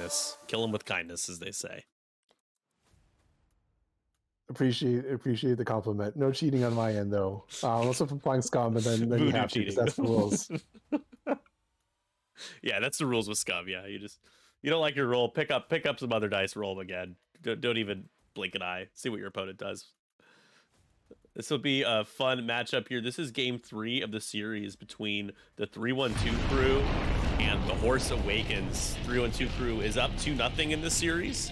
kindness. Kill him with kindness, as they say. Appreciate the compliment. No cheating on my end, though. Unless if I'm playing Scum, and then you have to, because that's the rules. Yeah, that's the rules with Scum. Yeah, you don't like your roll. Pick up some other dice. Roll them again. Don't even blink an eye. See what your opponent does. This will be a fun matchup here. This is game 3 of the series between the 312 crew and the Horse Awakens. 312 crew is up 2-0 in the series.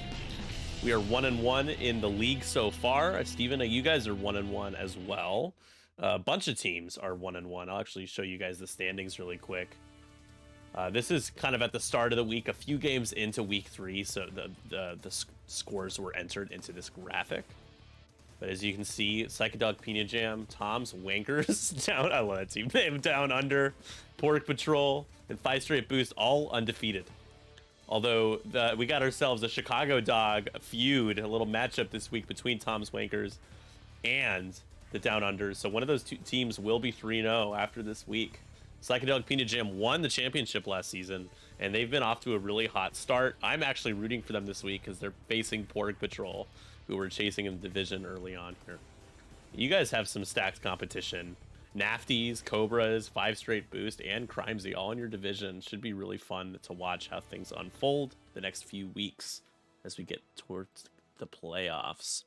We are 1-1 in the league so far. Steven, you guys are 1-1 as well. A bunch of teams are 1-1. I'll actually show you guys the standings really quick. This is kind of at the start of the week, a few games into week 3, so the scores were entered into this graphic. But as you can see, Psychedelic Pina Jam, Tom's Wankers down. I love that team name. Down Under, Pork Patrol, and 5 Straight Boost, all undefeated. Although we got ourselves a Chicago Dog feud, a little matchup this week between Tom's Wankers and the Down Unders. So one of those two teams will be 3-0 after this week. Psychedelic Pina Jam won the championship last season, and they've been off to a really hot start. I'm actually rooting for them this week because they're facing Pork Patrol, who were chasing in the division early on here. You guys have some stacked competition. Nafties, Cobras, 5 Straight Boost, and Crimesy all in your division. Should be really fun to watch how things unfold the next few weeks as we get towards the playoffs.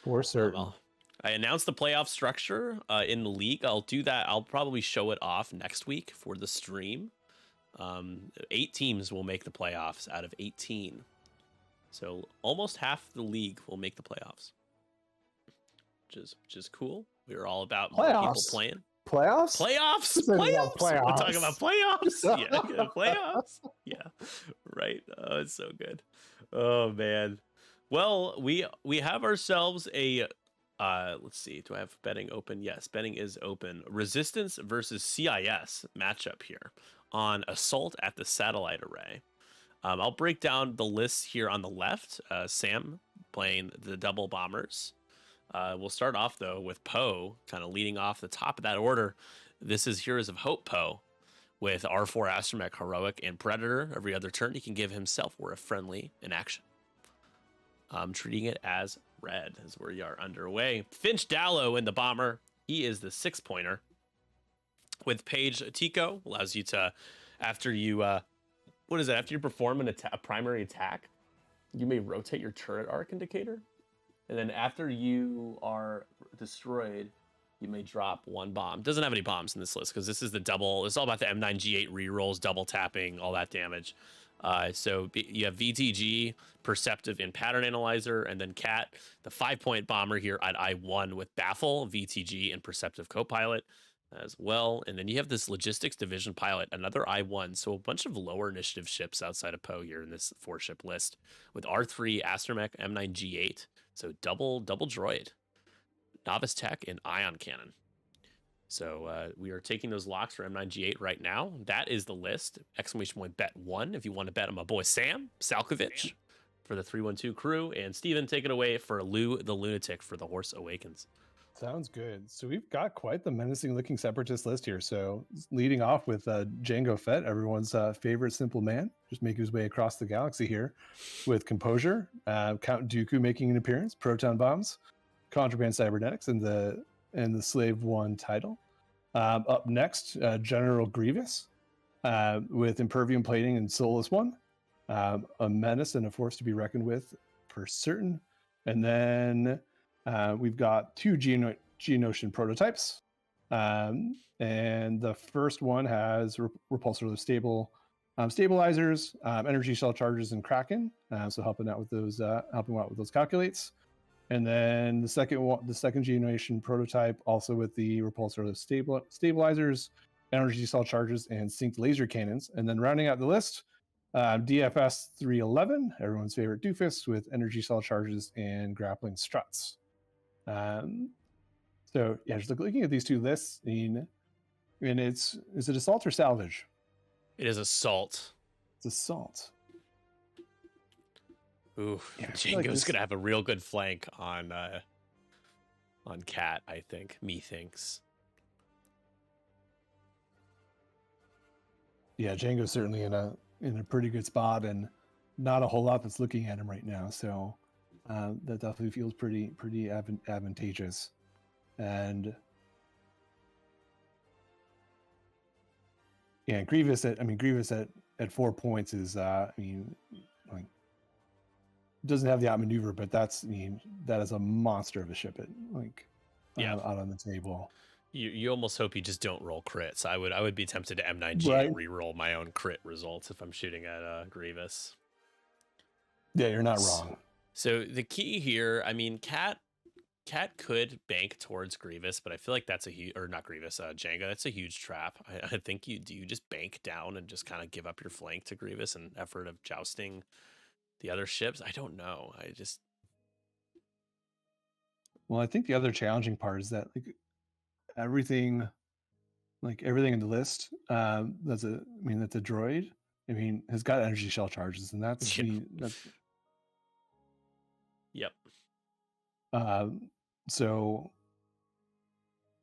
For certain. I announced the playoff structure in the league. I'll do that. I'll probably show it off next week for the stream. 8 teams will make the playoffs out of 18. So almost half the league will make the playoffs, which is cool. We are all about more people playing. Playoffs? Playoffs? Playoffs? We're talking about playoffs. Yeah, playoffs. Yeah, right. Oh, it's so good. Oh man. Well, we have ourselves a. Let's see. Do I have betting open? Yes, betting is open. Resistance versus CIS matchup here on Assault at the Satellite Array. I'll break down the lists here on the left. Sam playing the double bombers. We'll start off, though, with Poe kind of leading off the top of that order. This is Heroes of Hope Poe with R4 Astromech, Heroic, and Predator. Every other turn, he can give himself or a friendly in action. I'm treating it as red as we are underway. Finch Dallow in the bomber. He is the 6-pointer. With Page Tico, allows you to, after you... what is it? After you perform a primary attack, you may rotate your turret arc indicator. And then after you are destroyed, you may drop 1 bomb. Doesn't have any bombs in this list because this is the double. It's all about the M9G8 rerolls, double tapping, all that damage. So you have VTG, Perceptive, and Pattern Analyzer, and then Cat, the 5-point bomber here at I1 with Baffle, VTG, and Perceptive Copilot as well. And then you have this Logistics Division Pilot, another I1. So a bunch of lower initiative ships outside of Poe here in this 4-ship list with R3, Astromech, M9G8. So double droid, Novice Tech, and Ion Cannon. So we are taking those locks for M9G8 right now. That is the list. Exclamation point bet 1 if you want to bet on my boy Sam Salkovich for the 312 crew. And Steven, take it away for Lou the Lunatic for the Horse Awakens. Sounds good. So we've got quite the menacing looking separatist list here. So leading off with Jango Fett, everyone's favorite simple man, just making his way across the galaxy here with Composure, Count Dooku making an appearance, Proton Bombs, Contraband Cybernetics, and the Slave One title. Up next, General Grievous with Impervium Plating and Soulless One, a menace and a force to be reckoned with for certain. And then we've got 2 Geonosian prototypes, and the first one has repulsor stabilizers, energy cell charges, and Kraken. So helping out with those calculates. And then the second Geonosian prototype, also with the repulsor stabilizers, energy cell charges, and synced laser cannons. And then rounding out the list, DFS 311, everyone's favorite doofus, with energy cell charges and grappling struts. So yeah, just looking at these 2 lists, is it assault or salvage? It is assault. It's assault. Ooh, yeah, Django's gonna have a real good flank on Cat, I think. Methinks. Yeah, Django's certainly in a pretty good spot, and not a whole lot that's looking at him right now. So that definitely feels pretty advantageous. And yeah, Grievous at 4 points is like doesn't have the outmaneuver, but that is a monster of a ship it out on the table. You almost hope you just don't roll crits. I would be tempted to M9G and re-roll my own crit results if I'm shooting at Grievous. Yeah, you're not wrong. So the key here, I mean, Cat could bank towards Grievous, but I feel like that's a huge, or not Grievous, Django. That's a huge trap. I think you just bank down and just kind of give up your flank to Grievous in effort of jousting the other ships. I don't know. Well, I think the other challenging part is that everything in the list that's a droid. Has got energy shell charges, and that's yep. So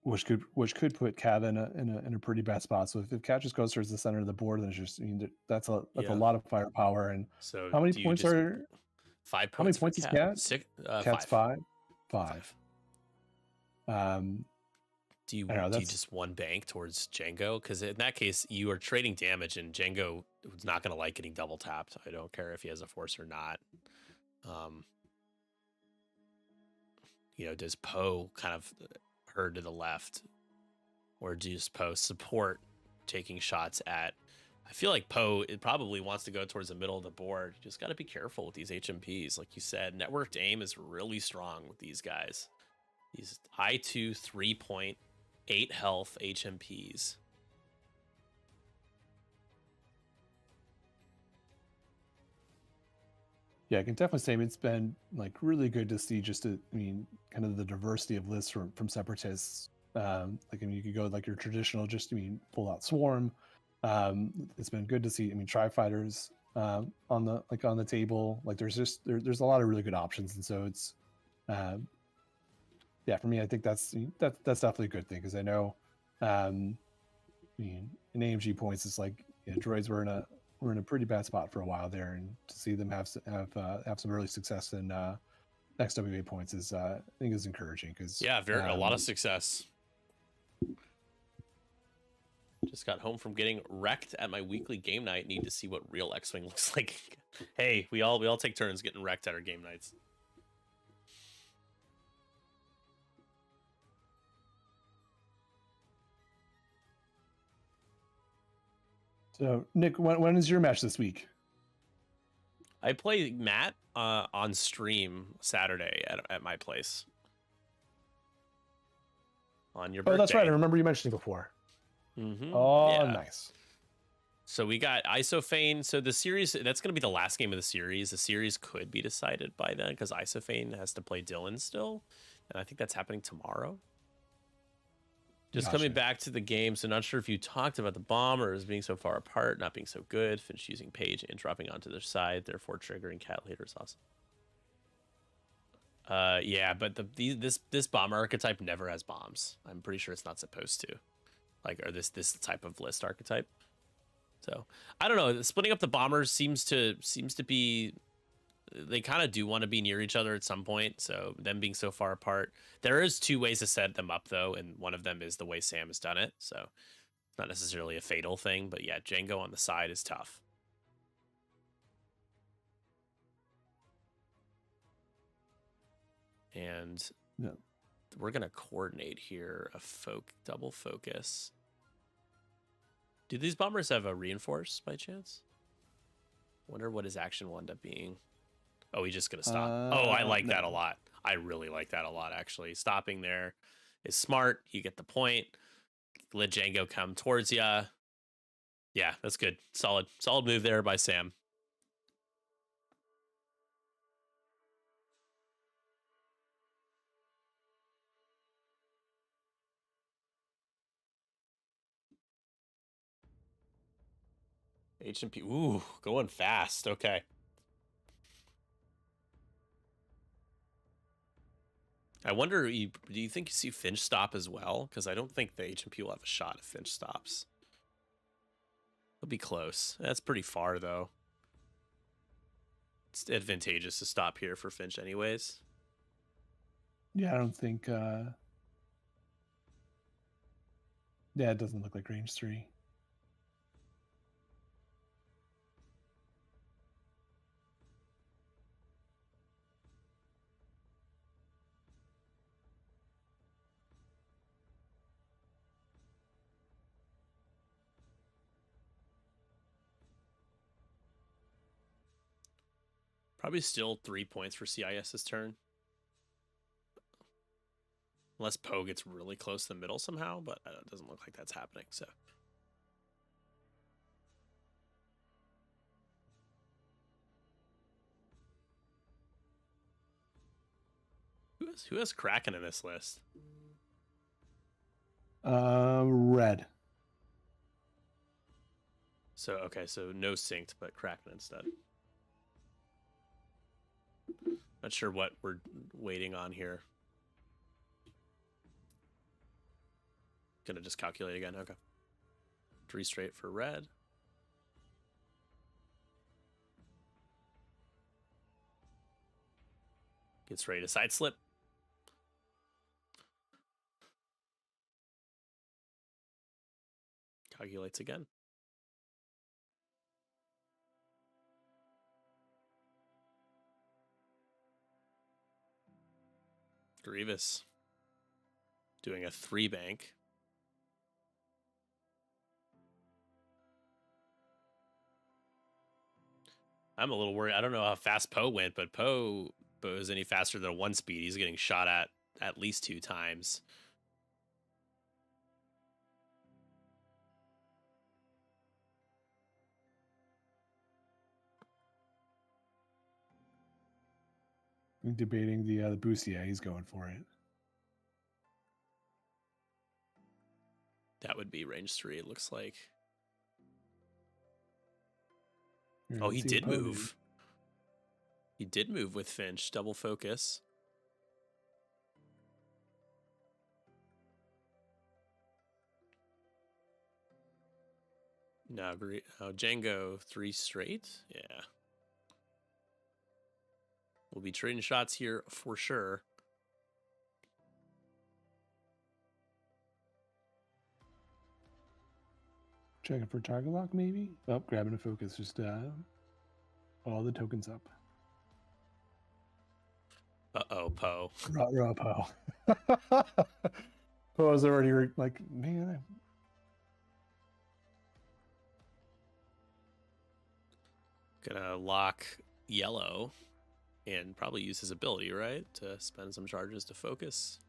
which could put Cat in a pretty bad spot. So if Cat just goes towards the center of the board, then it's just that's a lot of firepower. And so how many points are 5 points? How many points is Cat? Cat's 5. Do you just one bank towards Django? Because in that case, you are trading damage, and Django is not going to like getting double tapped. I don't care if he has a force or not. Does Poe kind of herd to the left, or does Poe support taking shots at? I feel like Poe probably wants to go towards the middle of the board. You just got to be careful with these HMPs. Like you said, networked aim is really strong with these guys. These I2 3.8 health HMPs. Yeah, I can definitely say it's been really good to see kind of the diversity of lists from separatists. You could go your traditional full out swarm. It's been good to see tri-fighters on the table. There's a lot of really good options, and so it's for me, I think that's definitely a good thing, because I know in AMG points it's droids were in a pretty bad spot for a while there, and to see them have some early success in XWA points is I think is encouraging, because a lot of success. Just got home from getting wrecked at my weekly game night. Need to see what real X-Wing looks like. Hey, we all take turns getting wrecked at our game nights. So, Nick, when is your match this week? I play Matt on stream Saturday at my place. On your birthday. Oh, that's right. I remember you mentioning before. Mm-hmm. Oh, yeah. Nice. So we got Isophane. So the series, that's going to be the last game of the series. The series could be decided by then, because Isophane has to play Dylan still. And I think that's happening tomorrow. Just coming back to the game, so not sure if you talked about the bombers being so far apart, not being so good, Finch using Page and dropping onto their side, therefore triggering Cat later is awesome. Yeah, but this bomber archetype never has bombs. I'm pretty sure it's not supposed to. Or this type of list archetype. So I don't know. Splitting up the bombers seems to be. They kind of do want to be near each other at some point, so them being so far apart. There is 2 ways to set them up, though, and one of them is the way Sam has done it, so it's not necessarily a fatal thing, but yeah, Django on the side is tough. And we're going to coordinate here a double focus. Do these bombers have a reinforce by chance? Wonder what his action will end up being. Oh, he's just going to stop. I like that a lot. I really like that a lot, actually. Stopping there is smart. You get the point. Let Django come towards you. Yeah, that's good. Solid move there by Sam. H&P. Ooh, going fast. Okay. I wonder, do you think you see Finch stop as well? Because I don't think the H&P will have a shot if Finch stops. It'll be close. That's pretty far, though. It's advantageous to stop here for Finch anyways. Yeah, I don't think... Yeah, it doesn't look like range 3. Probably still 3 points for CIS this turn. Unless Poe gets really close to the middle somehow, but it doesn't look like that's happening, so. Who has Kraken in this list? Red. So, okay, so no synced, but Kraken instead. Not sure what we're waiting on here. Gonna just calculate again. Okay. 3 straight for red. Gets ready to side slip. Calculates again. Grievous doing a 3 bank. I'm a little worried. I don't know how fast Poe went, but Poe is any faster than a 1 speed. He's getting shot at least 2 times. I'm debating the boost. Yeah, he's going for it. That would be range 3, it looks like. Here, Oh, he let's see did what Poe move. did. He did move with Finch. Double focus. Now, Django 3 straight. Yeah. We'll be trading shots here for sure. Checking for target lock, maybe? Oh, grabbing a focus. Just all the tokens up. Uh-oh, Poe. Raw Poe. Poe's already like, man. Gonna lock yellow and probably use his ability, right? To spend some charges to focus.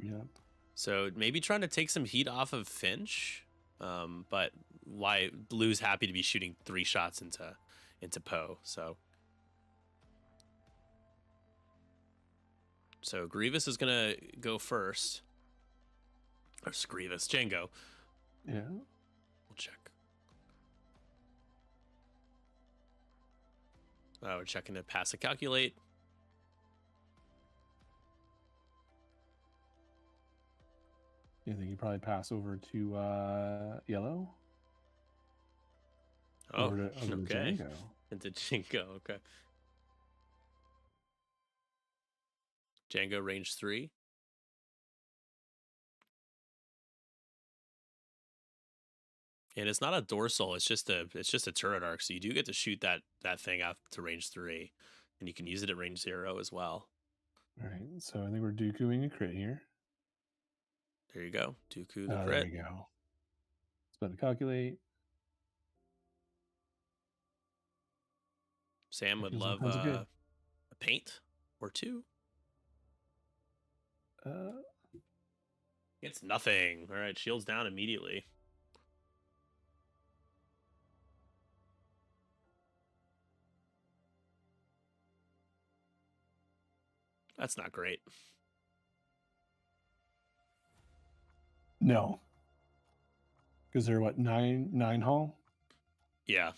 Yep. So maybe trying to take some heat off of Finch. But why Blue's happy to be shooting 3 shots into Poe. So Grievous is gonna go first. Or Grievous, Django. Yeah. We'll check. We're checking to pass a calculate. I think you probably pass over to yellow. Oh, over to okay. Django. Into Django, okay. Django range 3. And it's not a dorsal, it's just a turret arc, so you do get to shoot that thing out to range 3. And you can use it at range 0 as well. Alright, so I think we're Dookuing a crit here. There you go. Dooku the crit. There we go. Spend a calculate. Sam would love a paint or 2. It's nothing. All right, shields down immediately. That's not great. No. Because they're what, 9 hull? Yeah.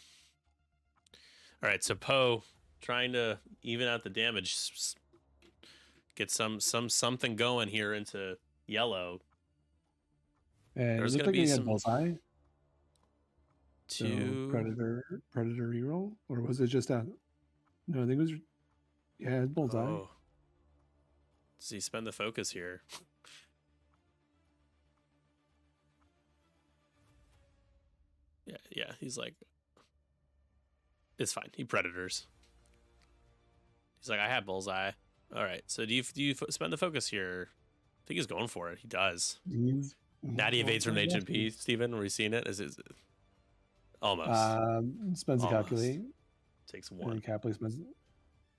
All right, so Poe trying to even out the damage, get something going here into yellow. And There's it gonna looked like be he had some bullseye. 2 So predator reroll, or was it just a? No, I think it was. Yeah, it's bullseye. Oh. Does he spend the focus here? Yeah. He's like, it's fine. He predators. He's like, I have bullseye. All right. So do you spend the focus here? I think he's going for it. He does. Natty evades from an HMP. Steven, were you seeing it? Is it almost? Spends a calculate. Takes one. And happily spends.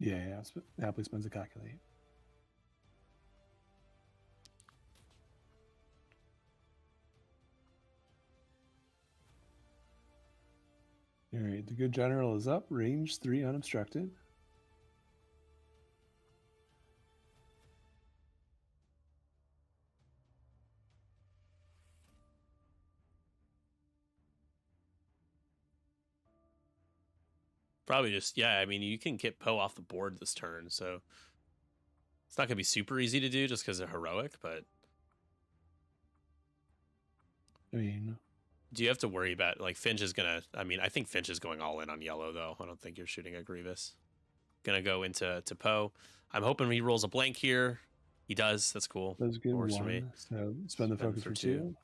Yeah. Happily spends a calculate. All right, the good general is up. Range 3 unobstructed. Probably just, yeah, I mean, you can get Poe off the board this turn, so it's not going to be super easy to do just because they're heroic, but... I mean... Do you have to worry about, like, Finch is going to... I mean, I think Finch is going all in on yellow, though. I don't think you're shooting a Grievous. Going to go into Poe. I'm hoping he rolls a blank here. He does. That's cool. That's good. Works for me. So spend the focus for 2.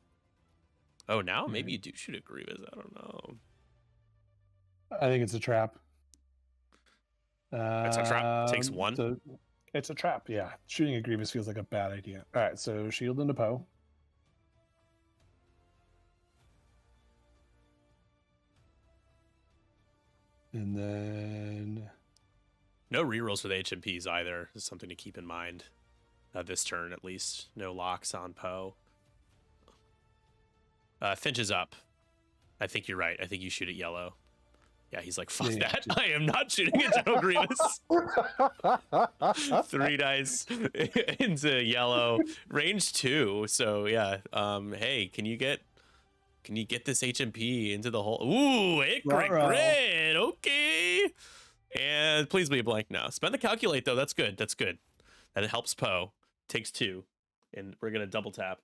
Oh, now maybe you do shoot a Grievous. I don't know. I think it's a trap. It's a trap. Takes 1. So it's a trap, yeah. Shooting a Grievous feels like a bad idea. All right, so shield into Poe. And then... No rerolls for the HMPs either. Is something to keep in mind. This turn, at least. No locks on Poe. Finch is up. I think you're right. I think you shoot at yellow. Yeah, he's like, fuck that. I am not shooting at General Grievous. 3 dice into yellow. Range 2. So, yeah. Hey, can you get this HMP into the hole? Ooh, crit. Okay. And please be a blank now. Spend the calculate, though. That's good. That helps Poe. Takes 2. And we're going to double tap.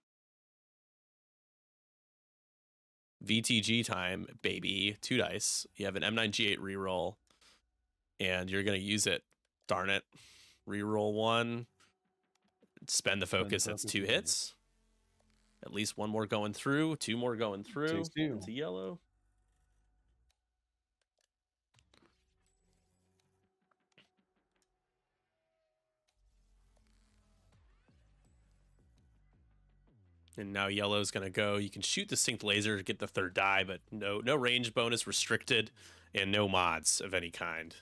VTG time, baby. 2 dice. You have an M9G8 reroll. And you're going to use it. Darn it. Reroll 1. Spend the focus. That's 2 hits. At least 1 more going through. 2 more going through. Into yellow. And now yellow's going to go. You can shoot the synced laser to get the 3rd die, but no range bonus restricted and no mods of any kind.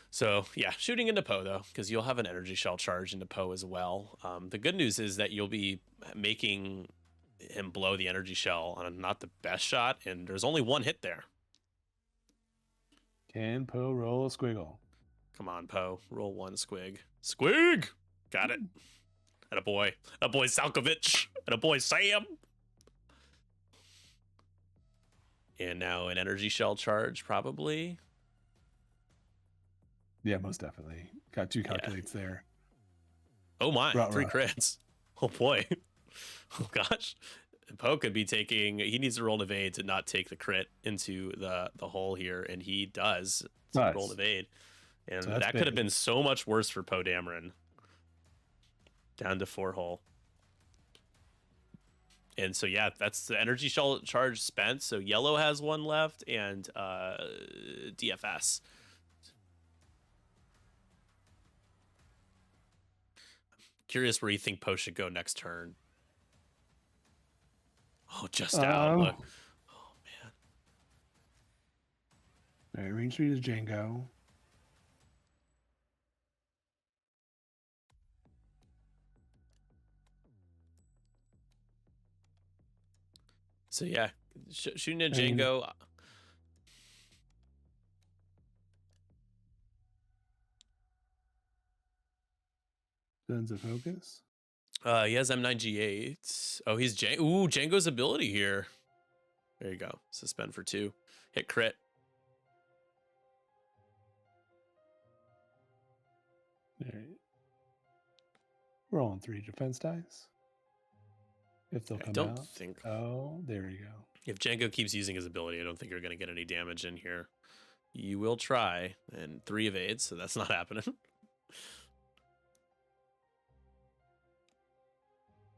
So, yeah, shooting into Poe, though, because you'll have an energy shell charge into Poe as well. The good news is that you'll be making him blow the energy shell on not the best shot, and there's only 1 hit there. Can Poe roll a squiggle? Come on, Poe. Roll 1 squig. Squig! Got it. Attaboy. Attaboy Salkovich. Attaboy Sam. And now an energy shell charge, probably. Yeah, most definitely. Got 2 calculates there. Oh my, 3 crits. Oh boy. Oh gosh. Poe could be taking... He needs to roll an evade to not take the crit into the hole here, and he does. Nice. Roll an evade. And so that could have been so much worse for Poe Dameron. Down to 4 hole. And so, yeah, that's the energy shell charge spent. So yellow has 1 left, and DFS. Curious where you think Poe should go next turn. Oh, just out. Look. Oh, man. All right, range 3 is Django. So, yeah, shooting at Django. Spends a focus. He has M9G8. Oh, he's Django's ability here. There you go. Suspend for 2. Hit crit. All right. Rolling 3 defense dice. If they'll come out. Think. Oh, there you go. If Django keeps using his ability, I don't think you're going to get any damage in here. You will try, and 3 evades, so that's not happening.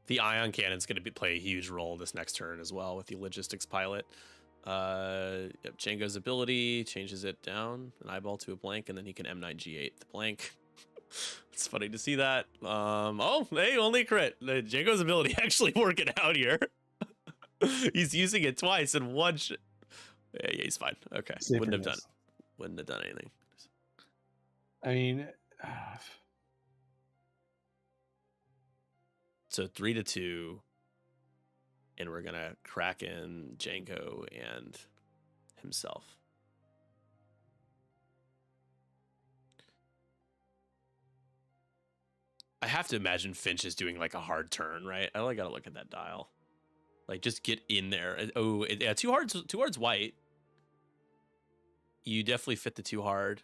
The ion cannon's going to play a huge role this next turn as well with the logistics pilot. Yep, Django's ability changes it down an eyeball to a blank, and then he can M9G8 the blank. It's funny to see that. Oh, hey, only crit. The Django's ability actually working out here. He's using it twice in one. Yeah, he's fine. Okay, wouldn't have done anything. I mean, so 3-2, and we're gonna crack in Django and himself. I have to imagine Finch is doing like a hard turn, right? I gotta look at that dial. Like, just get in there. Oh, yeah, 2 hard's white. You definitely fit the 2 hard.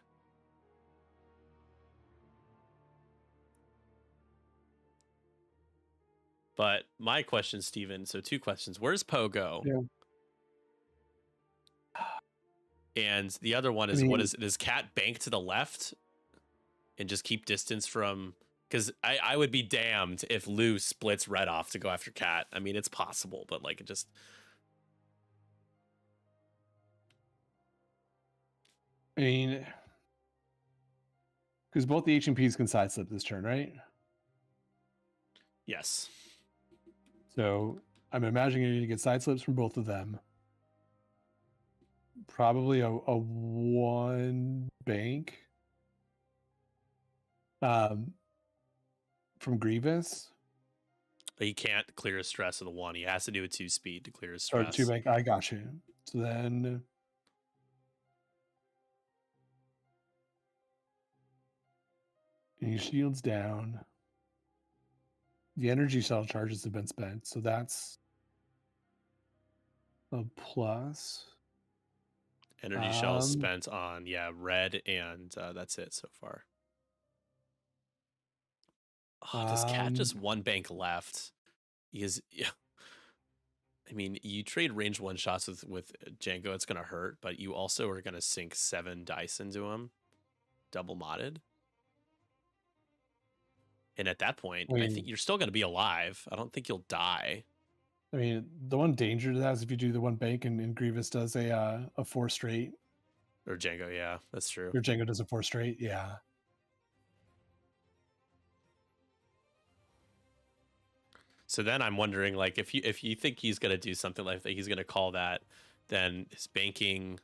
But my question, Steven, so 2 questions. Where's Poe go? Yeah. And the other one is, does Cat bank to the left and just keep distance from... Because I would be damned if Lou splits red off to go after Cat. I mean, it's possible, but like, it just... I mean, because both the HMPs can sidestep this turn, right? Yes. So I'm imagining you're going to get side slips from both of them. Probably a 1 bank. From Grievous. But he can't clear his stress of the 1. He has to do a 2 speed to clear his stress. Or 2 bank. I got you. So then he shields down. The energy shell charges have been spent, so that's a plus. Energy shell spent on red, and that's it so far. Oh, does Cat just 1 bank left? Because, yeah, I mean, you trade range 1 shots with Django, it's gonna hurt, but you also are gonna sink 7 dice into him, double modded. And at that point, I think you're still gonna be alive. I don't think you'll die. I mean, the one danger to that is if you do the 1 bank and Grievous does a 4 straight. Or Django, yeah, that's true. Or Django does a 4 straight, yeah. So then I'm wondering, like, if you think he's gonna do something like that, he's gonna call that, then is banking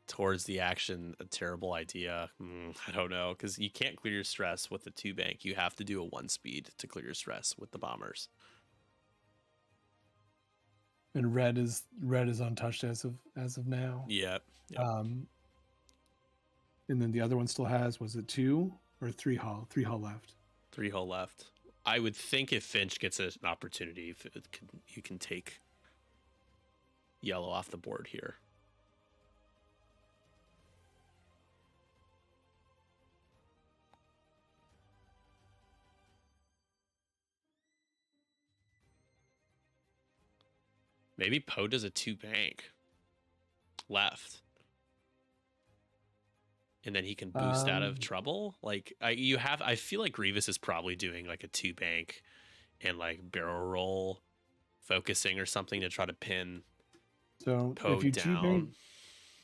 towards the action a terrible idea? I don't know, because you can't clear your stress with the 2 bank. You have to do a 1 speed to clear your stress with the bombers. And red is untouched as of now. Yep. And then the other one still has, was it 2 or 3 hull? 3 hull left. 3 hull left. I would think if Finch gets an opportunity, you can take yellow off the board here. Maybe Poe does a 2 bank left, and then he can boost out of trouble. Like, I feel like Grievous is probably doing like a 2 bank and like barrel roll focusing or something to try to pin Poe if you down.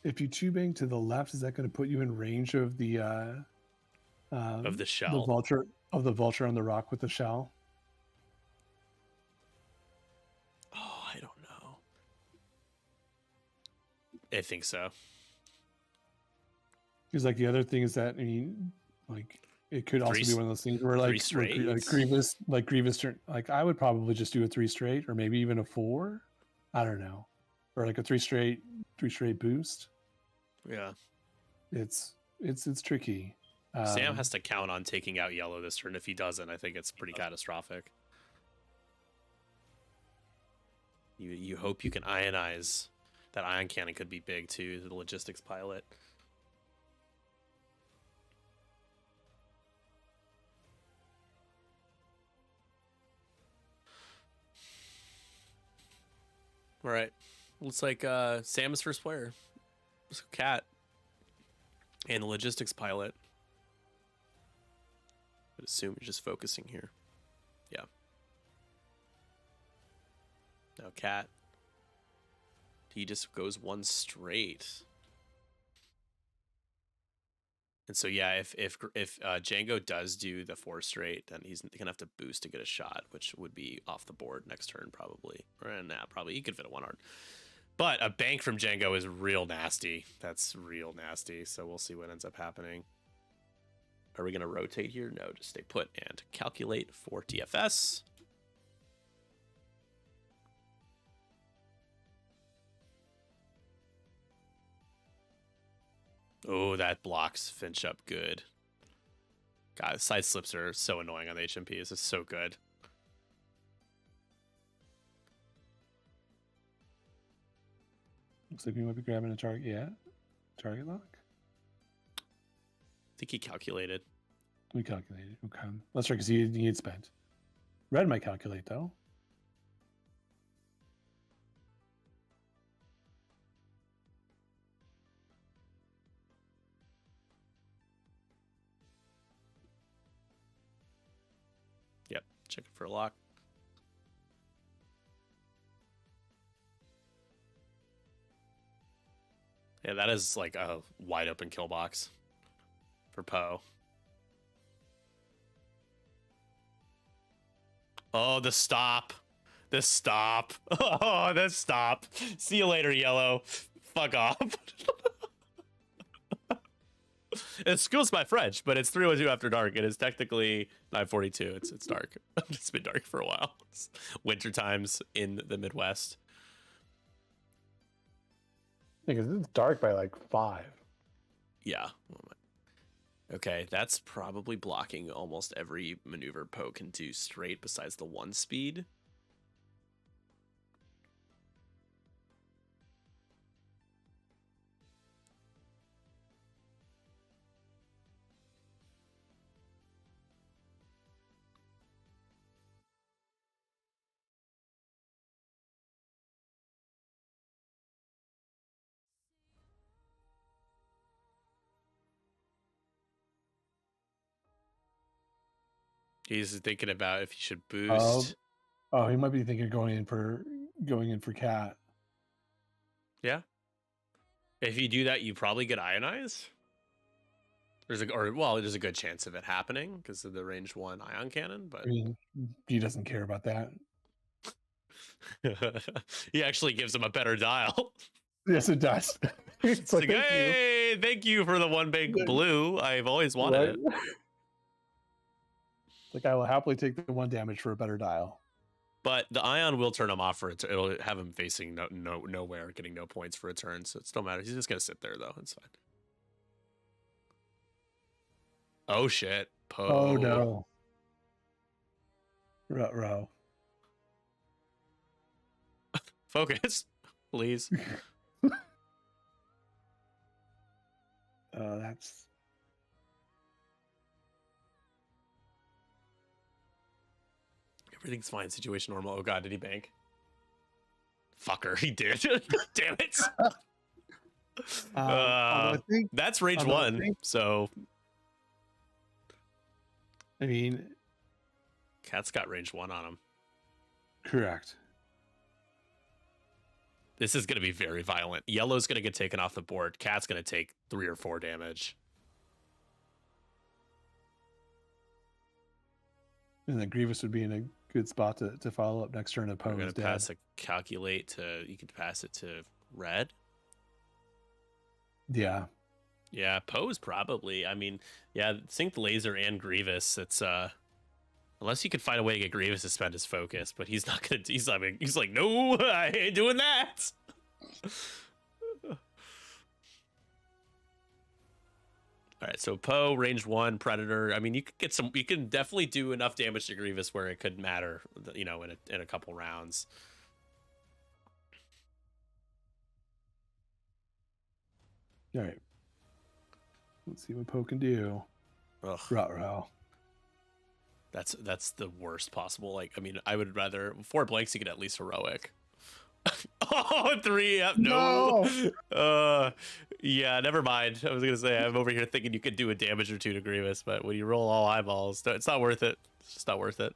If you 2 bank to the left, is that going to put you in range of the shell, the vulture on the rock with the shell? Oh, I don't know. I think so. Because like the other thing is that, I mean, like it could also be one of those things where like Grievous turn, like I would probably just do a 3 straight or maybe even a 4. I don't know, or like a 3 straight boost. Yeah, it's tricky. Sam has to count on taking out yellow this turn. If he doesn't, I think it's pretty catastrophic. You hope you can ionize. That ion cannon could be big too, the logistics pilot. All right, looks like Sam is first player. Cat. And the logistics pilot. I would assume you're just focusing here. Yeah. Now Cat. He just goes one straight. And so yeah, if Django does do the 4 straight, then he's gonna have to boost to get a shot, which would be off the board next turn probably. Or nah, probably he could fit a 1-art. But a bank from Django is real nasty. That's real nasty. So we'll see what ends up happening. Are we gonna rotate here? No, just stay put and calculate for TFS. Oh, that blocks Finch up good. God, side slips are so annoying on the HMP. This is so good. Looks like we might be grabbing a target. Yeah. Target lock? I think he calculated. We calculated. Okay. That's right, because he had spent. Red might calculate, though. Yep, checking for a lock. Yeah, that is like a wide open kill box for Poe. Oh, the stop. The stop. Oh, the stop. See you later, Yellow. Fuck off. Excuse my French, but it's 3:02 after dark. It is technically 9:42. It's dark. It's been dark for a while. It's winter times in the Midwest. Because it's dark by like 5. Yeah. Okay, that's probably blocking almost every maneuver Poe can do straight besides the 1 speed. He's thinking about if he should boost. Oh, he might be thinking going in for Cat. Yeah. If you do that, you probably get ionized. There's a good chance of it happening because of the range 1 ion cannon, but I mean, he doesn't care about that. He actually gives him a better dial. Yes, it does. It's like, hey, thank you for the 1 big blue. I've always wanted it. Like, I will happily take the 1 damage for a better dial. But the ion will turn him off for it. It'll have him facing nowhere, getting no points for a turn. So it still matters. He's just gonna sit there though. It's fine. Oh shit, Poe. Oh no. Ruh-roh. Focus, please. That's. Everything's fine. Situation normal. Oh god, did he bank? Fucker, he did. Damn it. That's range 1. So. I mean, Cat's got range 1 on him. Correct. This is going to be very violent. Yellow's going to get taken off the board. Cat's going to take 3 or 4 damage. And then Grievous would be in a good spot to follow up next turn. I'm going to pass a calculate to. You could pass it to red. Yeah. Yeah, Poe's probably. I mean, yeah, synced laser and Grievous. It's unless you could find a way to get Grievous to spend his focus, but he's not gonna. He's like, no, I ain't doing that. All right, so Poe, range 1, Predator. I mean, you could get some. You can definitely do enough damage to Grievous where it could matter. You know, in a couple rounds. All right. Let's see what Poe can do. Ugh. Ruh-roh. That's the worst possible. Like, I mean, I would rather 4 blanks. You get at least heroic. Oh, 3. Yep, no. Yeah, never mind. I was gonna say I'm over here thinking you could do a damage or two to Grievous, but when you roll all eyeballs, it's not worth it. It's just not worth it.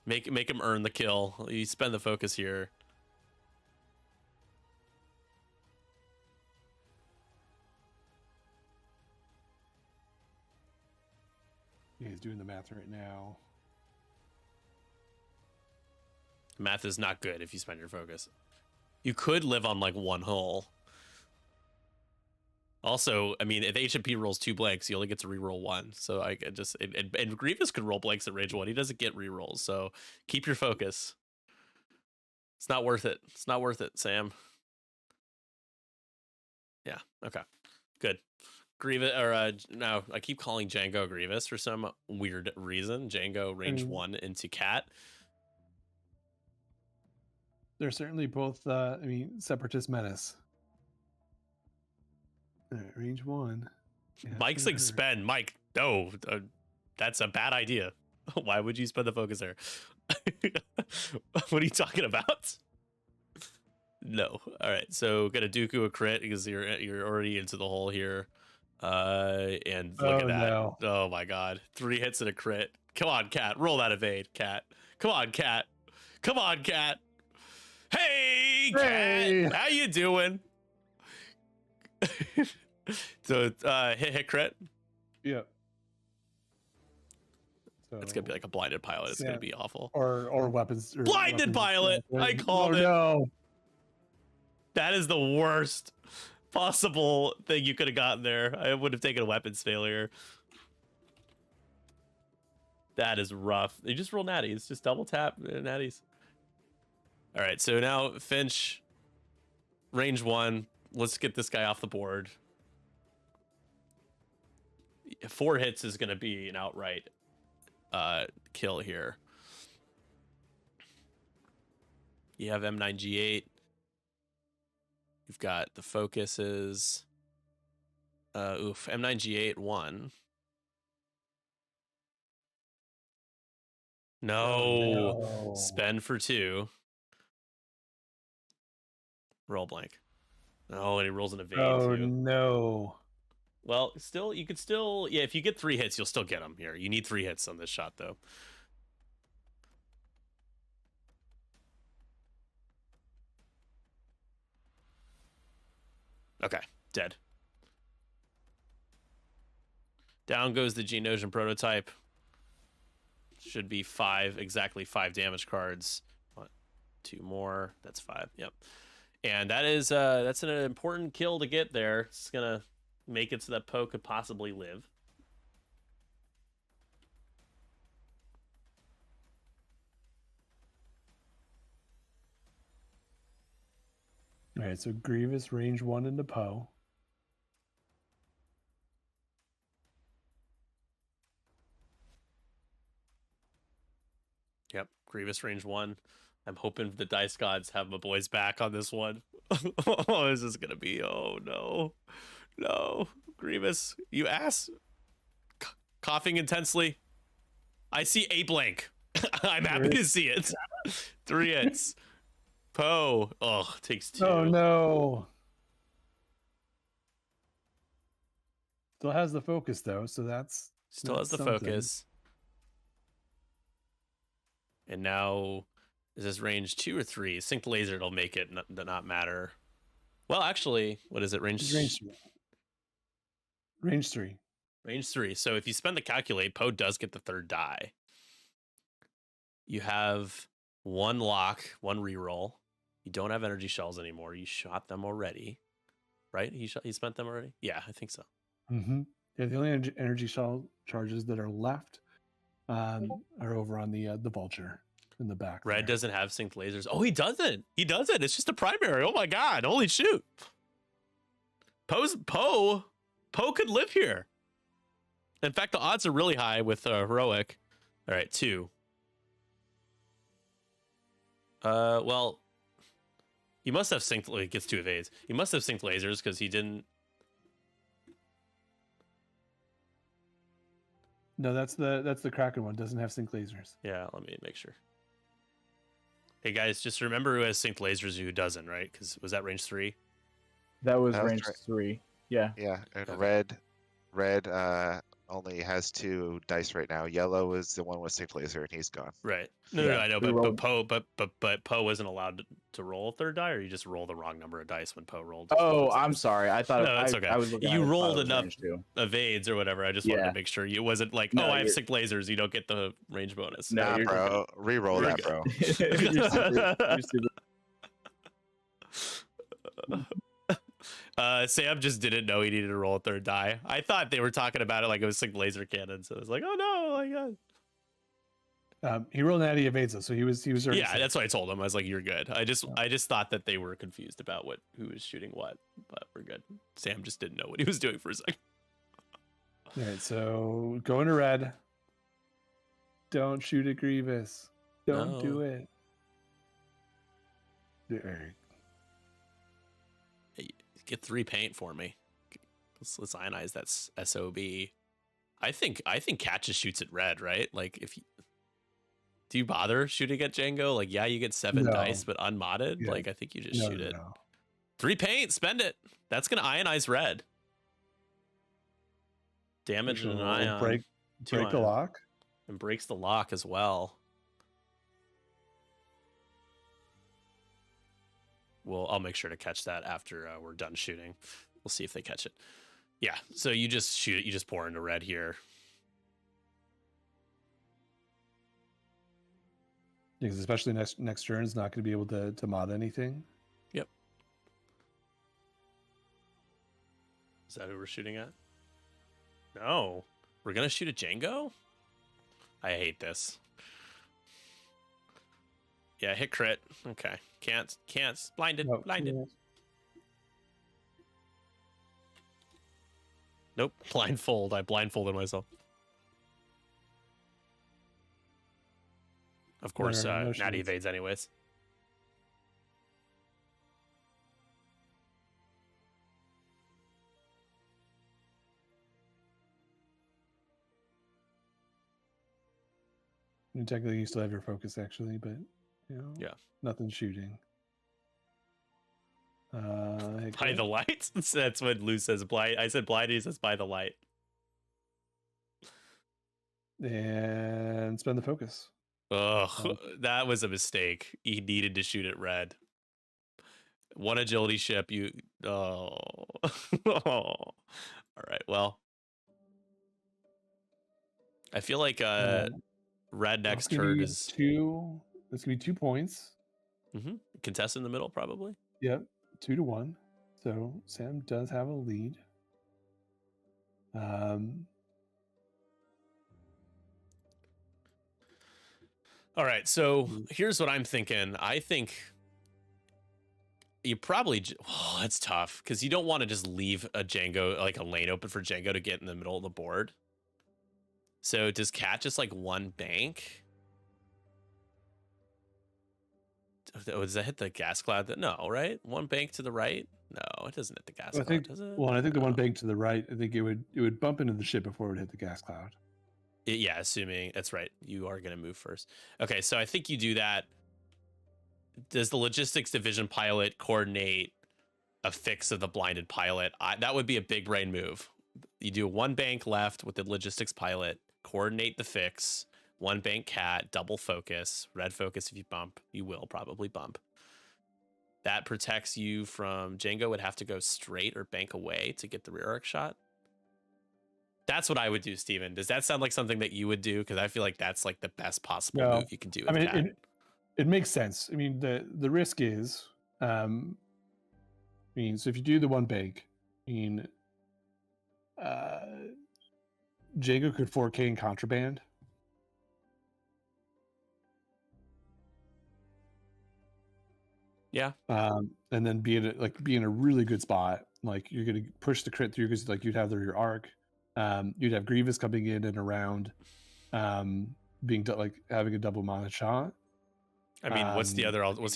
Make him earn the kill. You spend the focus here. Yeah, he's doing the math right now. Math is not good if you spend your focus. You could live on like one hull. Also, I mean, if HMP rolls 2 blanks, he only gets to reroll 1. So I could just and Grievous could roll blanks at range 1. He doesn't get rerolls. So keep your focus. It's not worth it. It's not worth it, Sam. Yeah. Okay. Good. Grievous, or no, I keep calling Django Grievous for some weird reason. Django range 1 into Cat. They're certainly both, I mean, Separatist menace. All right, range 1. Yeah, Mike's like, spend. Mike, no, that's a bad idea. Why would you spend the focus there? What are you talking about? No. All right, so gonna Dooku a crit because you're already into the hole here. And look at that. No. Oh my god. 3 hits and a crit. Come on, Cat. Roll that evade, Cat. Come on, Cat. Come on, Cat. Hey, Cat. How you doing? So hit crit. Yep. So it's gonna be like a blinded pilot. It's gonna be awful. Or weapons. Or blinded pilot. I called it. No. That is the worst possible thing you could have gotten there. I would have taken a weapons failure. That is rough. You just roll natties. Just double tap natties. All right, so now Finch, range 1. Let's get this guy off the board. 4 hits is going to be an outright kill here. You have M9G8. You've got the focuses. M9G8 1. No. Spend for 2. Roll blank. Oh, and he rolls an evade too. Oh no. Well, still, you could still, yeah, if you get 3 hits, you'll still get them here. You need 3 hits on this shot, though. Okay, dead. Down goes the Geonosian prototype. Should be 5, exactly 5 damage cards. 1, 2 more. That's 5. Yep. And that is that's an important kill to get there. It's gonna make it so that Poe could possibly live. All right, so Grievous range 1 into Poe. Yep, Grievous range 1. I'm hoping the dice gods have my boys back on this one. Oh, this is gonna be, oh no. No. Grievous, you ass. Coughing intensely. I see a blank. I'm happy to see it. 3 hits. Poe. Oh, takes 2. Oh no. Still has the focus though, so that's still has the focus. And now, is this range 2 or 3? Synced laser, it'll make it not matter. Well, actually, what is it? Range 3. Range 3. Range 3. So if you spend the calculate, Poe does get the 3rd die. You have 1 lock, 1 reroll. You don't have energy shells anymore. You shot them already, right? He spent them already. Yeah, I think so. Mm-hmm. Yeah, the only energy shell charges that are left are over on the Vulture in the back. Red doesn't have synced lasers. Oh, he doesn't. He doesn't. It's just a primary. Oh my god! Holy shoot! Poe could live here. In fact, the odds are really high with heroic. All right, 2. Well, he must have synced. He gets 2 evades. He must have synced lasers because he didn't. No, that's the Kraken one. Doesn't have sync lasers. Yeah, let me make sure. Hey guys, just remember who has synced lasers and who doesn't, right? Because was that range 3? That was That was range right. 3. Yeah. Yeah, and Okay. red only has 2 dice right now. Yellow is the one with 6 laser, and he's gone. Right. No, Yeah, I know, we but rolled- Poe wasn't allowed to roll a third die, or you just roll the wrong number of dice when Poe rolled. Oh, I'm sorry. I thought No, it's okay. I was looking You at it, thought rolled it was enough range 2. evades or whatever. I just wanted Yeah. to make sure it wasn't like, No, oh, I have you're- 6 lasers, you don't get the range bonus. No, Nah, you're bro. Reroll You're that, good. bro. You're super. Sam just didn't know he needed to roll a third die. I thought they were talking about it like it was 6 laser cannon, so I was like, oh no, oh my god. He rolled natty evades us, so he was already Yeah, safe. that's what I told him. I was like, you're good. I just thought that they were confused about who was shooting what, but we're good. Sam just didn't know what he was doing for a second. All right, so going to red. Don't shoot at Grievous. Don't do No. it. There. Get 3 paint for me. Let's ionize that SOB. I think Cat just shoots at red, right? Like if you do you bother shooting at Django? Like, yeah, you get 7 No. dice, but unmodded. Yeah. Like I think you just No, shoot no, it. no. 3 paint, spend it. That's gonna ionize red. Damage and an It'll ion. break 2 the ion. lock. And breaks the lock as well. Well, I'll make sure to catch that after we're done shooting. We'll see if they catch it. Yeah, so you just shoot it. You just pour into red here. Because especially next turn is not going to be able to mod anything. Yep. Is that who we're shooting at? No. We're going to shoot at Django? I hate this. Yeah, hit crit. Okay. Can't. Blinded. No, Blinded. yeah. Nope. Blindfold. I blindfolded myself. Of course, No Natty shades. evades anyways. I mean, technically, you still have your focus, actually, but Yeah. nothing shooting. Hit By crit. the light? That's what Lou says. Blind. I said blind. He says by the light. And spend the focus. Ugh, that was a mistake. He needed to shoot at red. One agility ship. You. Oh. All right. Well, I feel like red next turn is two. It's gonna be 2 points. contest in the middle probably. Yep, 2-1. So Sam does have a lead. All right. So here's what I'm thinking. I think you probably. Oh, that's tough because you don't want to just leave a Django, like a lane open for Django to get in the middle of the board. So does Cat just like one bank? Oh, does that hit the gas cloud? No, right? One bank to the right? No, it doesn't hit the gas cloud, does it? Well, I think the one No. bank to the right. I think it would bump into the ship before it would hit the gas cloud. Yeah, assuming that's right. You are going to move first. Okay, so I think you do that. Does the logistics division pilot coordinate a fix of the blinded pilot? That would be a big brain move. You do one bank left with the logistics pilot, coordinate the fix, one bank Cat, double focus, red focus if you bump. You will probably bump. That protects you from Django would have to go straight or bank away to get the rear arc shot. That's what I would do, Steven. Does that sound like something that you would do? Because I feel like that's like the best possible No. move you can do with I mean, Cat. it makes sense. I mean, the risk is, so if you do the one bank, Django could 4K in contraband. Yeah. And then be in a really good spot. Like you're gonna push the crit through because like you'd have your arc. You'd have Grievous coming in and around, like having a double mounted shot. I mean, what's the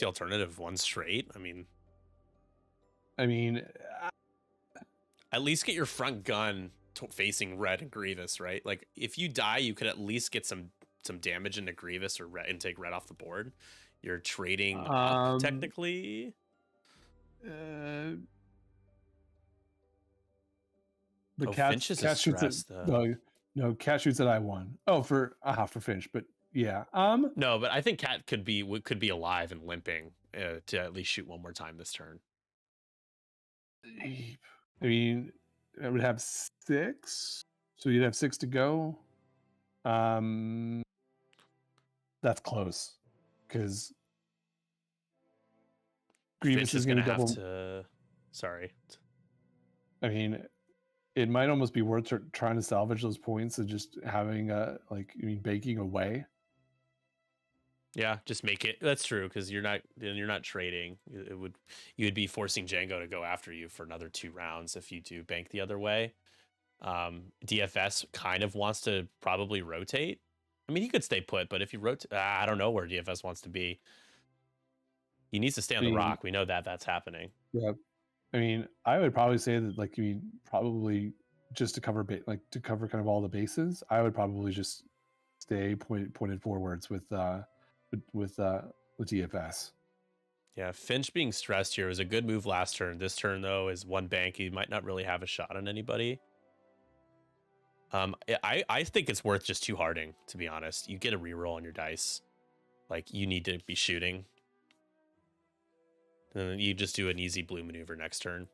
alternative? One straight? I mean, at least get your front gun facing red and Grievous, right? Like if you die, you could at least get some damage into Grievous or red and take red off the board. You're trading up, technically. But Finch is a stress, though. No, Cat shoots at I1. Oh, for Finch, but yeah. No, but I think Cat could be alive and limping to at least shoot one more time this turn. I mean, I would have 6, so you'd have 6 to go. That's close because Grievous is going to double. Have to. Sorry. I mean, it might almost be worth trying to salvage those points and just having baking away. Yeah, just make it. That's true because you're not trading. You'd be forcing Django to go after you for another 2 rounds if you do bank the other way. DFS kind of wants to probably rotate. I mean, he could stay put, but if you rotate, I don't know where DFS wants to be. He needs to stay on the rock. We know that's happening. Yeah, I mean, I would probably say that probably just to cover kind of all the bases, I would probably just stay pointed forwards with DFS. Yeah, Finch being stressed here was a good move last turn. This turn though is 1 bank. He might not really have a shot on anybody. I think it's worth just 2 harding, to be honest. You get a reroll on your dice. Like, you need to be shooting. And then you just do an easy blue maneuver next turn.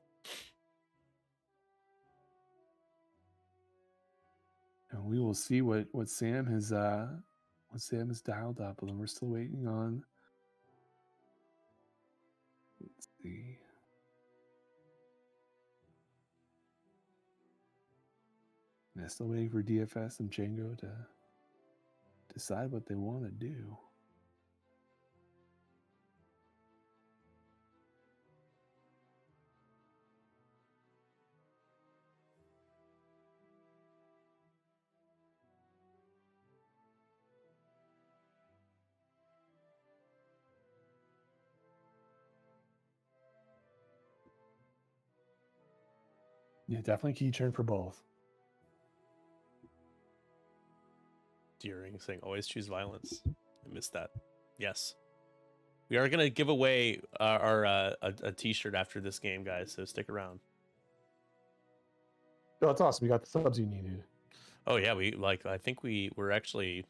And we will see what Sam has dialed up, and then we're still waiting on. Let's see. And still waiting for DFS and Django to decide what they want to do. Yeah, definitely key turn for both. Deering saying always choose violence. I missed that. Yes. We are going to give away a t-shirt after this game, guys, so stick around. Oh, that's awesome. We got the subs you needed. Oh yeah, I think we're actually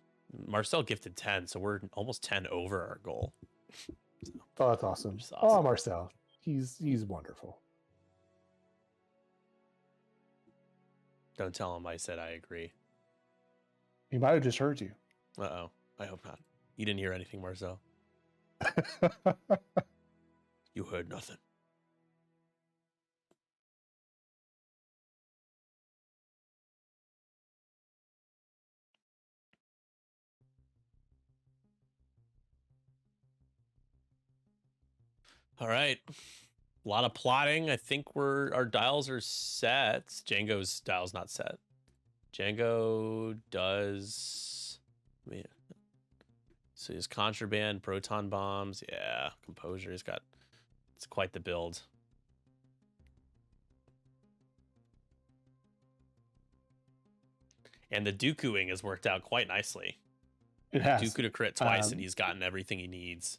Marcel gifted 10, so we're almost 10 over our goal. Oh, that's awesome. Awesome. Oh, Marcel. He's wonderful. Don't tell him I said I agree. He might have just heard you. Uh-oh. I hope not. You didn't hear anything, Marcel. You heard nothing. All right. A lot of plotting. I think our dials are set. Django's dial's not set. Django does. So his contraband, proton bombs, yeah, composure. It's quite the build. And the Dookuing has worked out quite nicely. It has. Dooku to crit twice, and he's gotten everything he needs.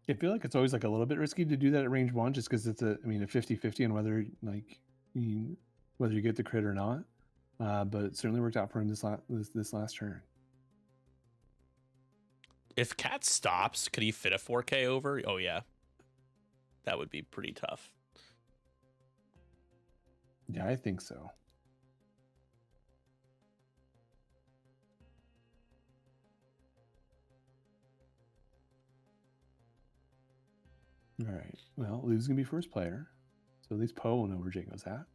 I feel like it's always a little bit risky to do that at range 1, just because it's a 50-50 on whether you get the crit or not. But it certainly worked out for him this last turn. If Cat stops, could he fit a 4K over? Oh yeah, that would be pretty tough. Yeah, I think so. All right. Well, Lou's gonna be first player, so at least Poe will know where Django's at.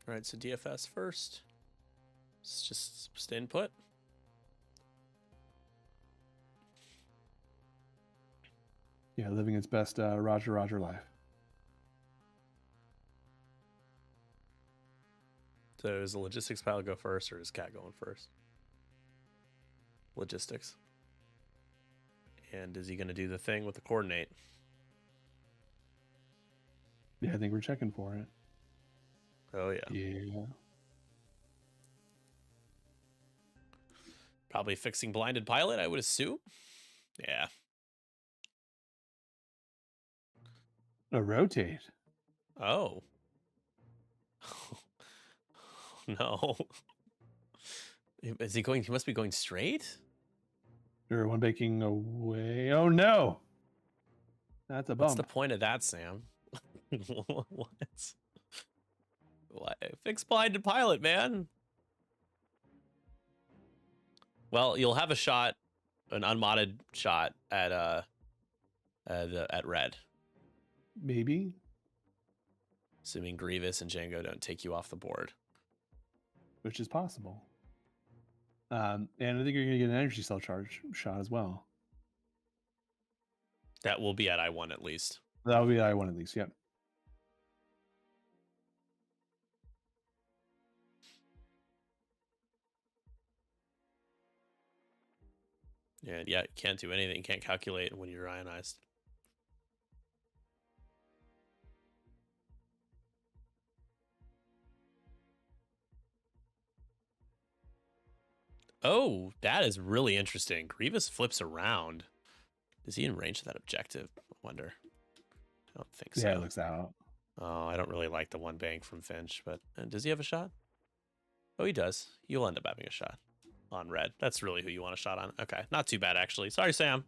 All right, so DFS first. It's just stay put. Yeah, living its best Roger life. So is the logistics pile go first, or is Cat going first? Logistics. And is he going to do the thing with the coordinate? Yeah, I think we're checking for it. Oh, yeah. Yeah. Probably fixing blinded pilot, I would assume. Yeah. A rotate. Oh. No. Is he going? He must be going straight. Or one baking away. Oh no. That's a What's the bump. point of that, Sam? What? What? Fix blinded pilot, man. Well, you'll have a shot, an unmodded shot at red. Maybe. Assuming Grievous and Django don't take you off the board. Which is possible. And I think you're going to get an energy cell charge shot as well. That will be at I1 at least. That will be I1 at least, yep. Yeah, you can't do anything. You can't calculate when you're ionized. Oh, that is really interesting. Grievous flips around. Is he in range of that objective? I wonder. I don't think so. Yeah, it looks out. Oh, I don't really like the one bang from Finch, but does he have a shot? Oh, he does. You'll end up having a shot on red. That's really who you want a shot on. Okay, not too bad, actually. Sorry, Sam.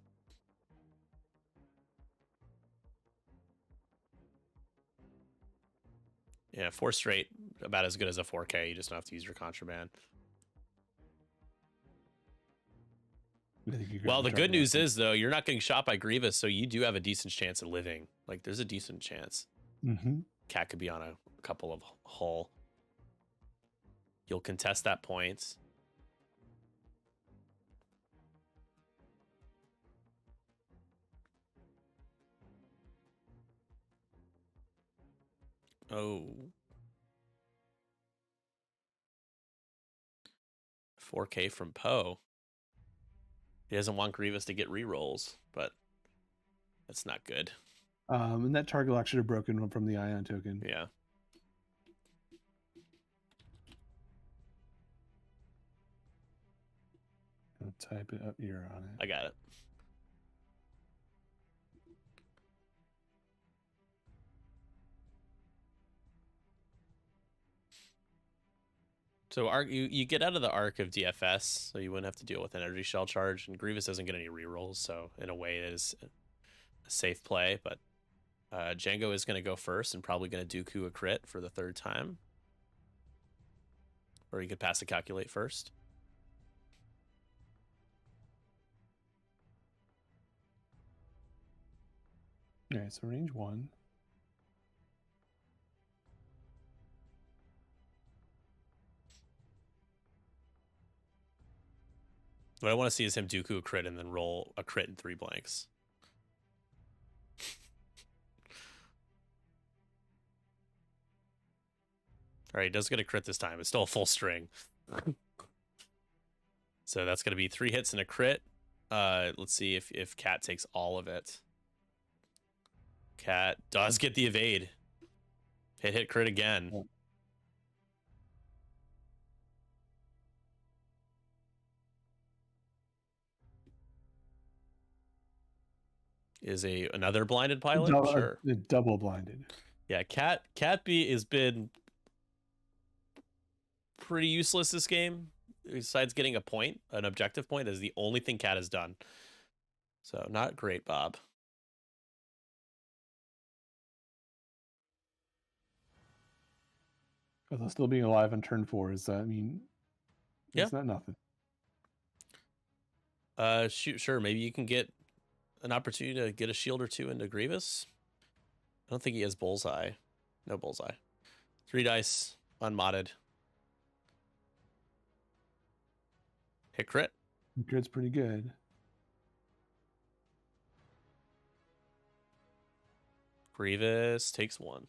Yeah, 4 straight, about as good as a 4K. You just don't have to use your contraband. Well, the good news is, though, you're not getting shot by Grievous, so you do have a decent chance of living. Like, there's a decent chance. Mm-hmm. Cat could be on a couple of hull. You'll contest that point. Oh. 4K from Poe. He doesn't want Grievous to get rerolls, but that's not good. And that target lock should have broken one from the ion token. Yeah. I'll type it up here on it. I got it. So you get out of the arc of DFS, so you wouldn't have to deal with an energy shell charge, and Grievous doesn't get any rerolls, so in a way it is a safe play, but Django is going to go first and probably going to Dooku a crit for the 3rd time. Or you could pass a calculate first. All right, so range 1. What I want to see is him Dooku a crit and then roll a crit in 3 blanks. All right, he does get a crit this time. It's still a full string. So that's going to be 3 hits and a crit. Let's see if Cat takes all of it. Cat does get the evade. Hit crit again. Yeah. Is another blinded pilot? Sure. Double blinded. Yeah, Cat B has been pretty useless this game. Besides getting a point, an objective point, is the only thing Cat has done. So not great, Bob. Although still being alive on turn 4 is, I mean, it's not nothing. Sure. Maybe you can get an opportunity to get a shield or 2 into Grievous. I don't think he has bullseye. No bullseye. 3 dice, unmodded. Hit crit. Crit's pretty good. Grievous takes 1.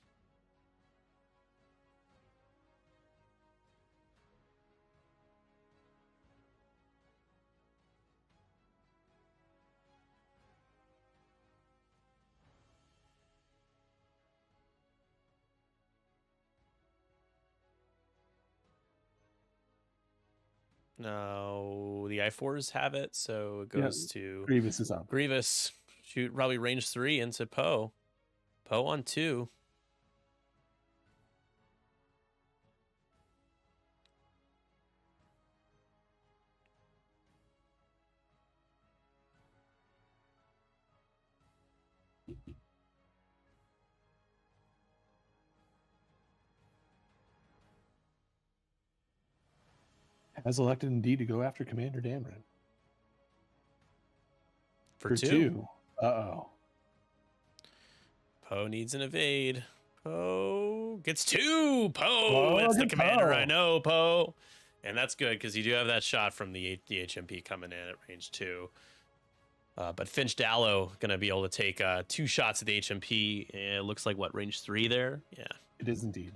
No, the I4s have it, so it goes to Grievous is up. Grievous. Shoot, probably range 3 into Poe. Poe on 2. Has elected indeed to go after Commander Dameron. For 2. Uh-oh. Poe needs an evade. Poe gets 2. Poe, it's the commander. I know, Poe. And that's good because you do have that shot from the HMP coming in at range 2. But Finch Dallow going to be able to take 2 shots at the HMP. And it looks like, what, range 3 there? Yeah. It is indeed.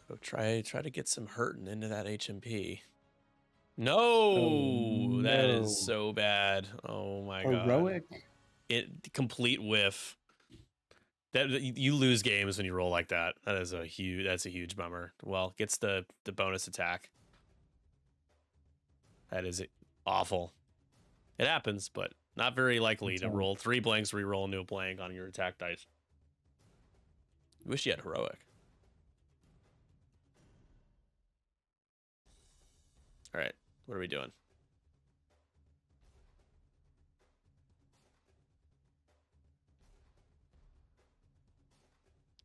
So try to get some hurting into that HMP. No, that is so bad. Oh my god. Heroic. It complete whiff. That you lose games when you roll like that. That's a huge bummer. Well, gets the bonus attack. That is awful. It happens, but not very likely to roll 3 blanks, re-roll into a blank on your attack dice. Wish you had heroic. All right, what are we doing?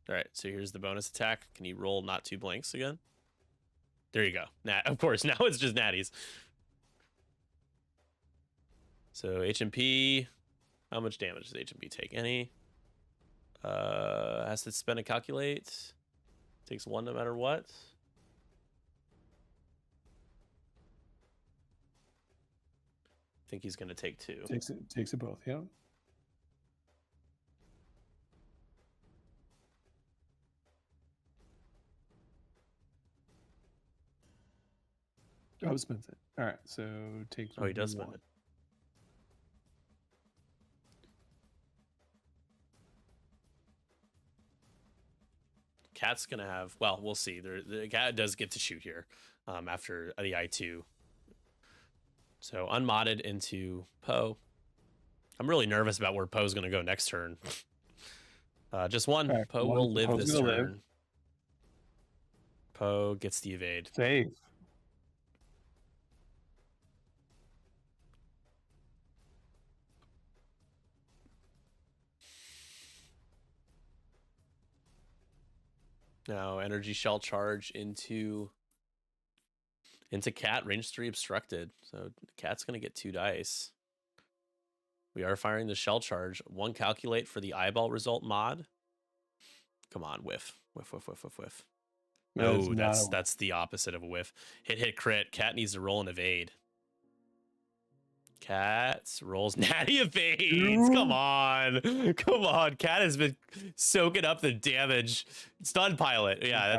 All right, so here's the bonus attack. Can you roll not 2 blanks again? There you go. Of course, now it's just natties. So HMP, how much damage does HMP take? Any? Has to spend a calculate. Takes 1 no matter what. I think he's going to take 2. Takes it both, yeah. Oh, spends it. All right, so takes. Oh, he does spend it. Cat's gonna have. Well, we'll see. The cat does get to shoot here after the I2. So unmodded into Poe. I'm really nervous about where Poe's gonna go next turn. Just one. Right, Poe will live this turn. Poe gets the evade. Safe. Now energy shell charge into Cat, range 3 obstructed. So Cat's gonna get 2 dice. We are firing the shell charge. 1 calculate for the eyeball result mod. Come on, whiff. Whiff. No, that's the opposite of a whiff. Hit, crit. Cat needs to roll an evade. Cat rolls natty evades. Come on. Cat has been soaking up the damage. Stun pilot. Yeah,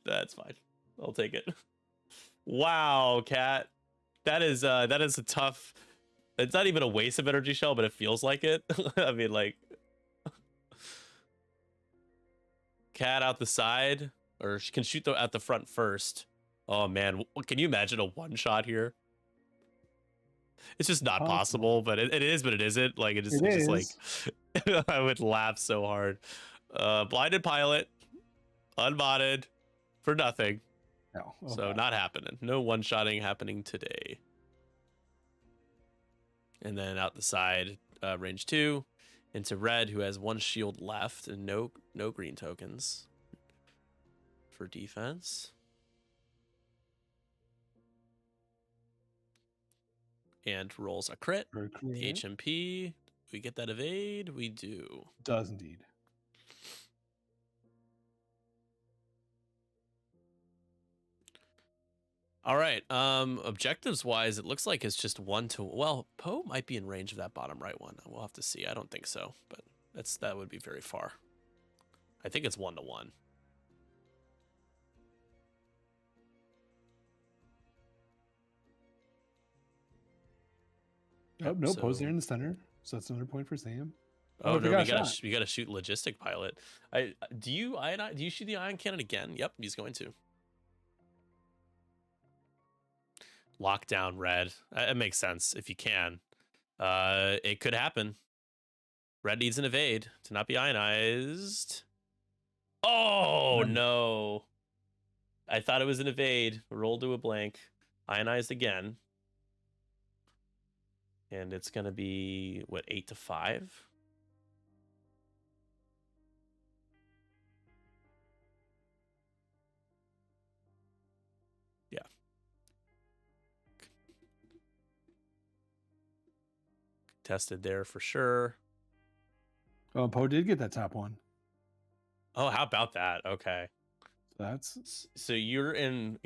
that's fine. I'll take it. Wow, Cat. That is a tough. It's not even a waste of energy shell, but it feels like it. I mean, like, Cat out the side, or she can shoot at the front first. Oh man, can you imagine a 1-shot here? It's just not possible, but it is, but it isn't. Like it's just like I would laugh so hard. Blinded pilot, unmodded, for nothing. No, okay. So not happening. No 1-shotting happening today. And then out the side, range 2 into red, who has 1 shield left and no green tokens for defense. And rolls a crit. The HMP. We get that evade. We do. Does indeed. All right. Objectives wise, it looks like it's just 1 to. Well, Poe might be in range of that bottom right one. We'll have to see. I don't think so, but that would be very far. I think it's 1 to 1. Oh, no, Poe's there in the center. So that's another point for Sam. Oh if no, he got we gotta shot? we gotta shoot logistic pilot. Do you shoot the ion cannon again? Yep, he's going to. Lockdown red. It makes sense if you can. It could happen. Red needs an evade to not be ionized. Oh Nice. no. I thought it was an evade. Roll to a blank. Ionized again. And it's gonna be what, 8-5? Yeah. Tested there for sure. Oh, Poe did get that top one. Oh, how about that? Okay. That's So you're in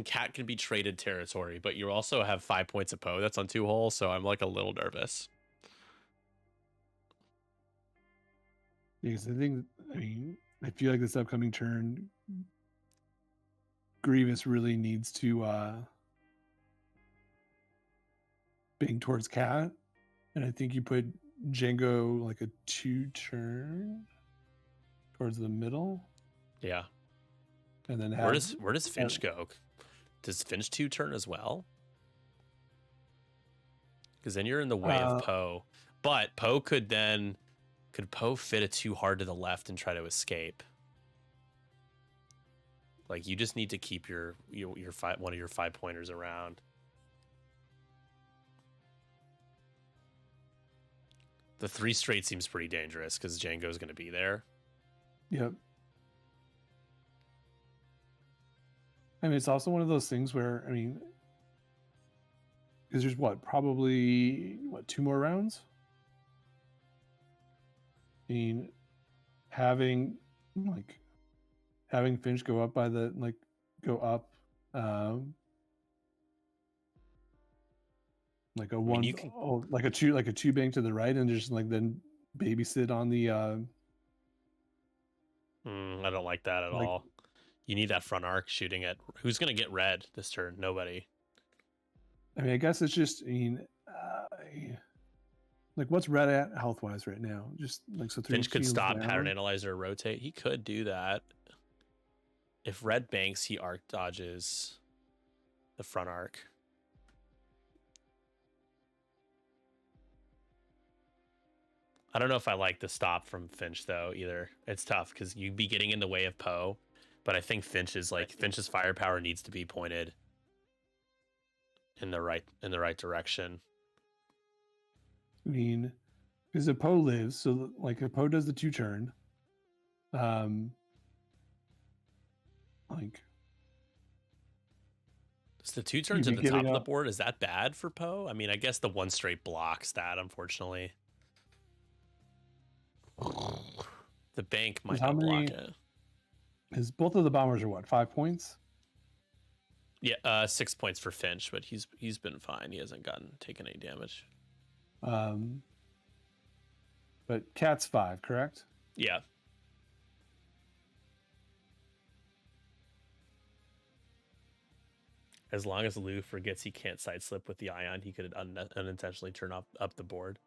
cat can be traded territory, but you also have 5 points of Poe. That's on 2 holes, so I'm like a little nervous. because I feel like this upcoming turn, Grievous really needs to bang towards Cat, and I think you put Django like a 2-turn towards the middle, Yeah. and then Where does Finch go? Does Finch 2-turn as well? Because then you're in the way of Poe. But Poe could Poe fit it too hard to the left and try to escape? Like, you just need to keep your one of your 5 pointers around. The 3 straight seems pretty dangerous because Django's going to be there. Yep. It's also one of those things where, because there's probably 2 more rounds? Having Finch go up by the, go up, like a one, like a two bank to the right, and just then babysit on the, I don't like that at all. You need that front arc shooting at who's going to get red this turn? Nobody. I guess it's just, what's red at health wise right now? Just so 3 Finch could shields stop down. pattern analyzer, rotate. He could do that. If red banks, he arc dodges the front arc. I don't know if I like the stop from Finch though either. It's tough because you'd be getting in the way of Poe, but I think Finch's firepower needs to be pointed in the right direction. Because if Poe lives, so if Poe does the 2-turn, Is the 2 turns at the top of the board, is that bad for Poe? I guess the 1 straight blocks that, unfortunately. The bank might not block it. Because both of the bombers are 5 points? Yeah, 6 points for Finch, but he's been fine. He hasn't taken any damage. But Cat's 5, correct? Yeah. As long as Lou forgets he can't side slip with the ion, he could unintentionally turn up the board.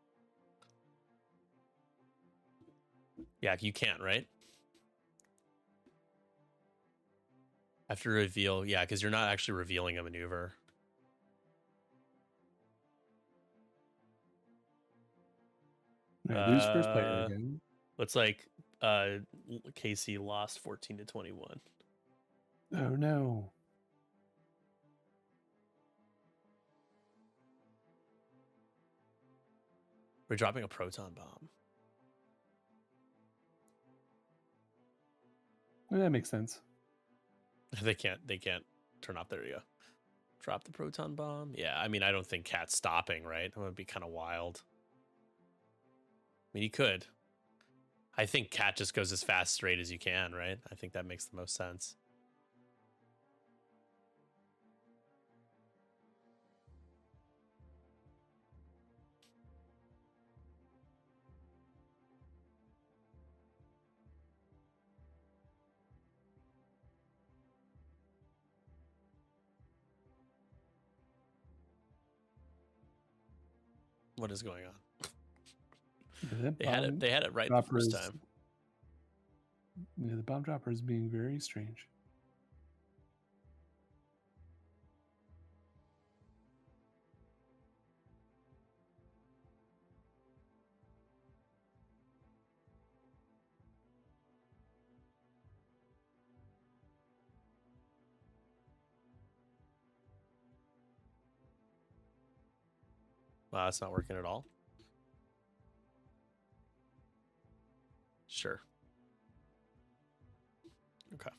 Yeah, you can't, right? After reveal, yeah, because you're not actually revealing a maneuver. Lou's first player again. Looks like Casey lost 14-21. Oh no. We're dropping a proton bomb. Well, that makes sense. They can't turn off. There you go. Drop the proton bomb. Yeah, I don't think Cat's stopping, right? That would be kind of wild. He could. I think Cat just goes as fast straight as you can, right? I think that makes the most sense. What is going on? They had it. They had it right the first time. Yeah, the bomb dropper is being very strange. Wow, it's not working at all. Sure. Okay.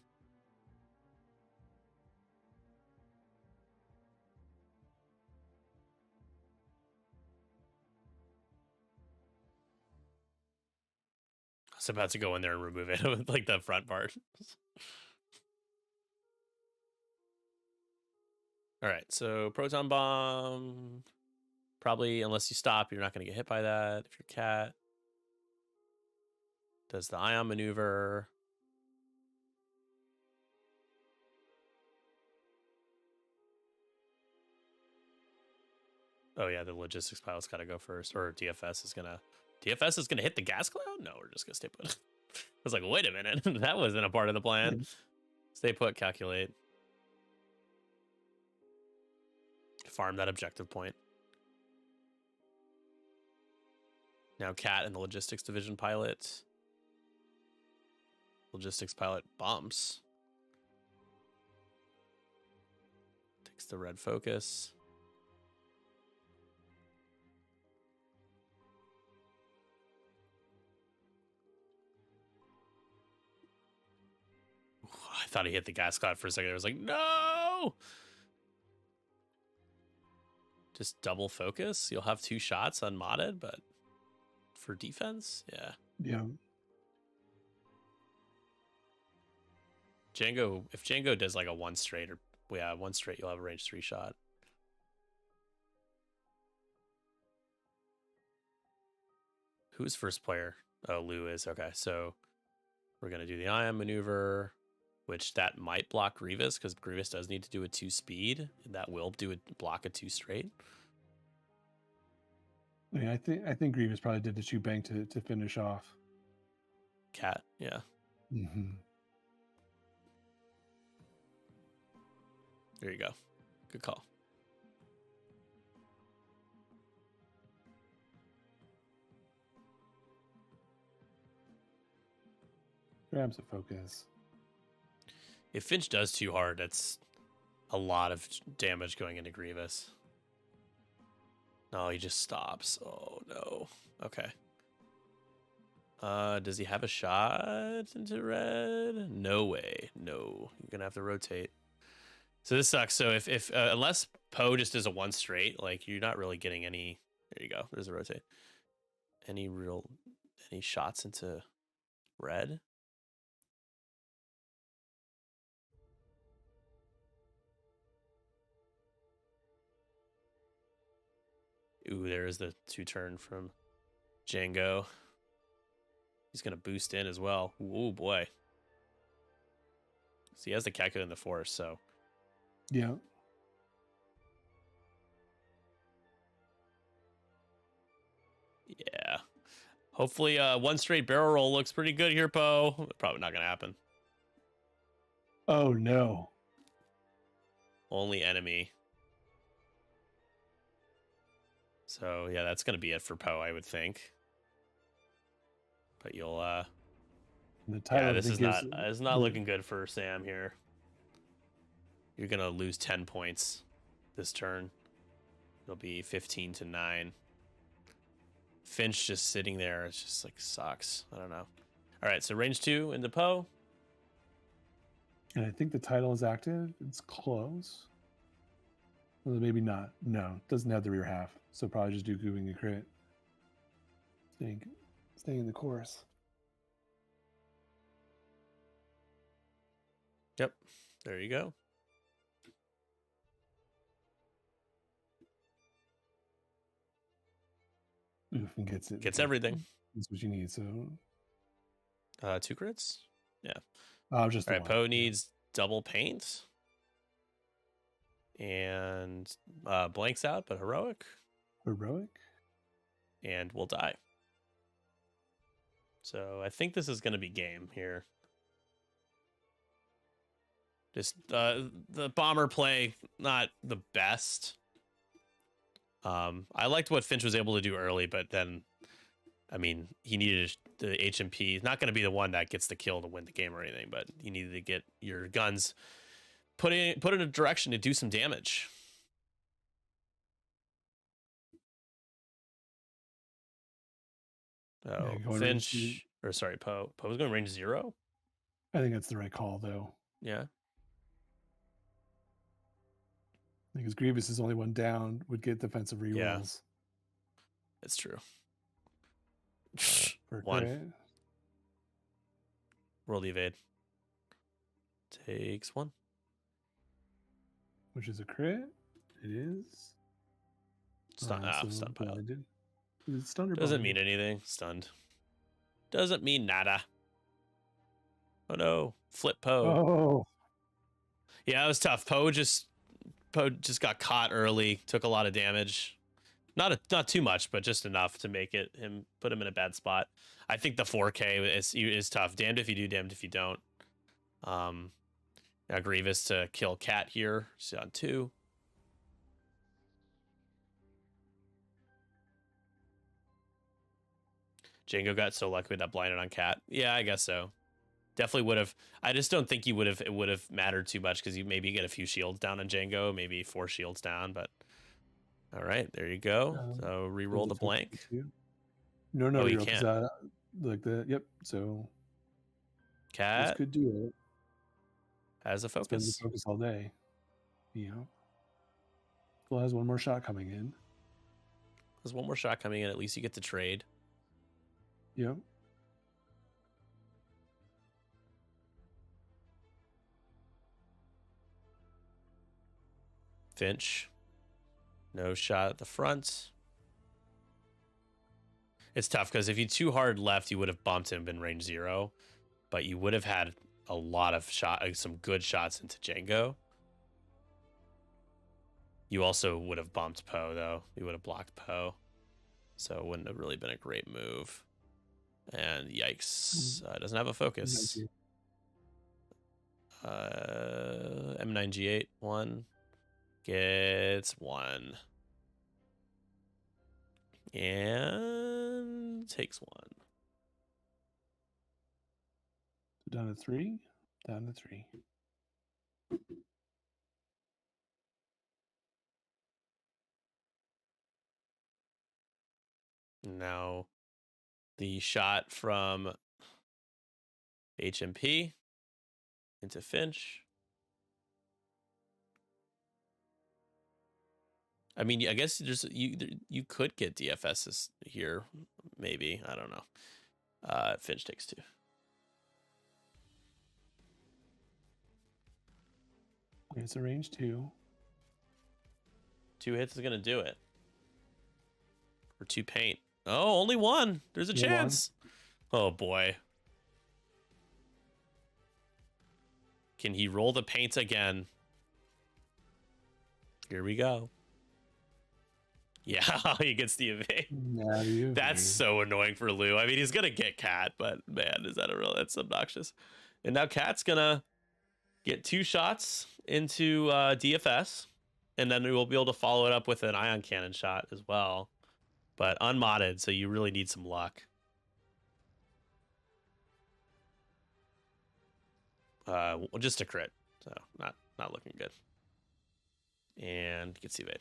I was about to go in there and remove it with like the front part. All right, so proton bomb. Probably, unless you stop, you're not going to get hit by that. If you're cat, does the ion maneuver. Oh yeah, the logistics pilot's got to go first, or DFS is gonna hit the gas cloud. No, we're just gonna stay put. I was like, wait a minute, that wasn't a part of the plan. Stay put, calculate, farm that objective point. Now cat and the logistics division pilot. Logistics pilot bombs. Takes the red focus. I thought he hit the gas cloud for a second. I was like, no! Just double focus. You'll have 2 shots unmodded, but for defense, yeah. Yeah. Django, if Django does like a 1 straight, or yeah, 1 straight, you'll have a range 3 shot. Who's first player? Oh, Lou is. Okay, so we're going to do the ion maneuver, which that might block Grievous, because Grievous does need to do a 2 speed, and that will block a 2 straight. I mean, I think Grievous probably did the 2 bank to finish off. Cat, yeah. Mm-hmm. There you go. Good call. Grabs a focus. If Finch does too hard, that's a lot of damage going into Grievous. No, he just stops. Oh, no. Okay. Does he have a shot into red? No way. No. You're going to have to rotate. So this sucks. So if unless Poe just does a 1 straight, like you're not really getting any. There you go. There's a rotate. Any shots into red? Ooh, there is the 2 turn from Django. He's going to boost in as well. Ooh, boy. So he has the Keko in the force, so. Yeah. Yeah. Hopefully 1 straight barrel roll looks pretty good here, Poe. Probably not going to happen. Oh, no. Only enemy. So, yeah, that's going to be it for Poe, I would think. But you'll, yeah, this is not looking good for Sam here. You're going to lose 10 points this turn. It'll be 15-9. Finch just sitting there. It's just like sucks. I don't know. All right, so range 2 into Poe. And I think the title is active. It's close. Well, maybe not. No, doesn't have the rear half. So probably just do goobing a crit. Staying in the course. Yep. There you go. Oof, and gets it. Gets everything. That's what you need. So 2 crits? Yeah. Just all right, Poe needs double paint. And blanks out, but heroic. Heroic. And we'll die. So I think this is going to be game here. Just the bomber play, not the best. I liked what Finch was able to do early, but then, I mean, he needed the HMP. He's not going to be the one that gets the kill to win the game or anything, but you needed to get your guns put in a direction to do some damage. Oh, Finch, or sorry, Poe. Poe was going range 0? I think that's the right call, though. Yeah. Because Grievous is only one down, would get defensive rerolls. Yeah. That's true. For 1. crit. Roll the evade. Takes 1. Which is a crit. It is. Stun, stun pile. Is it stunned or Doesn't blinded? mean anything. Stunned. Doesn't mean nada. Oh no. Flip Poe. Oh. Yeah, it was tough. Poe just got caught early, took a lot of damage. Not too much, but just enough to make put him in a bad spot. I think the 4K is tough. Damned if you do, damned if you don't. Now Grievous to kill Cat here. She's on 2. Django got so lucky with that blinded on Cat. Yeah, I guess so. Definitely would have. I just don't think it would have mattered too much because you maybe get a few shields down on Django, maybe 4 shields down. But all right, there you go. So re-roll the blank. No, Oh, you reroll, can't. Like the yep. So Cat this could do it. has a Spends focus. the focus all day. Yeah. Still has one more shot coming in. There's one more shot coming in. At least you get to trade. Yep. Finch. No shot at the front. It's tough because if you too hard left, you would have bumped him in range 0, but you would have had a lot of some good shots into Django. You also would have bumped Poe though. You would have blocked Poe, so it wouldn't have really been a great move. And yikes, doesn't have a focus. M9G8 1 gets 1 and takes 1. So down to 3. Down to 3. Now the shot from HMP into Finch. I mean, I guess you could get DFSs here, maybe. I don't know. Finch takes 2. It's a range 2. 2 hits is gonna do it. Or 2 paint. Oh, only 1. There's a chance. 1. Oh boy. Can he roll the paint again? Here we go. Yeah, he gets the evade. That's so annoying for Lou. I mean, he's gonna get Cat, but man, that's obnoxious. And now Cat's gonna get 2 shots into DFS, and then we will be able to follow it up with an ion cannon shot as well, but unmodded, so you really need some luck. Well, just a crit, so not looking good. And gets the evade.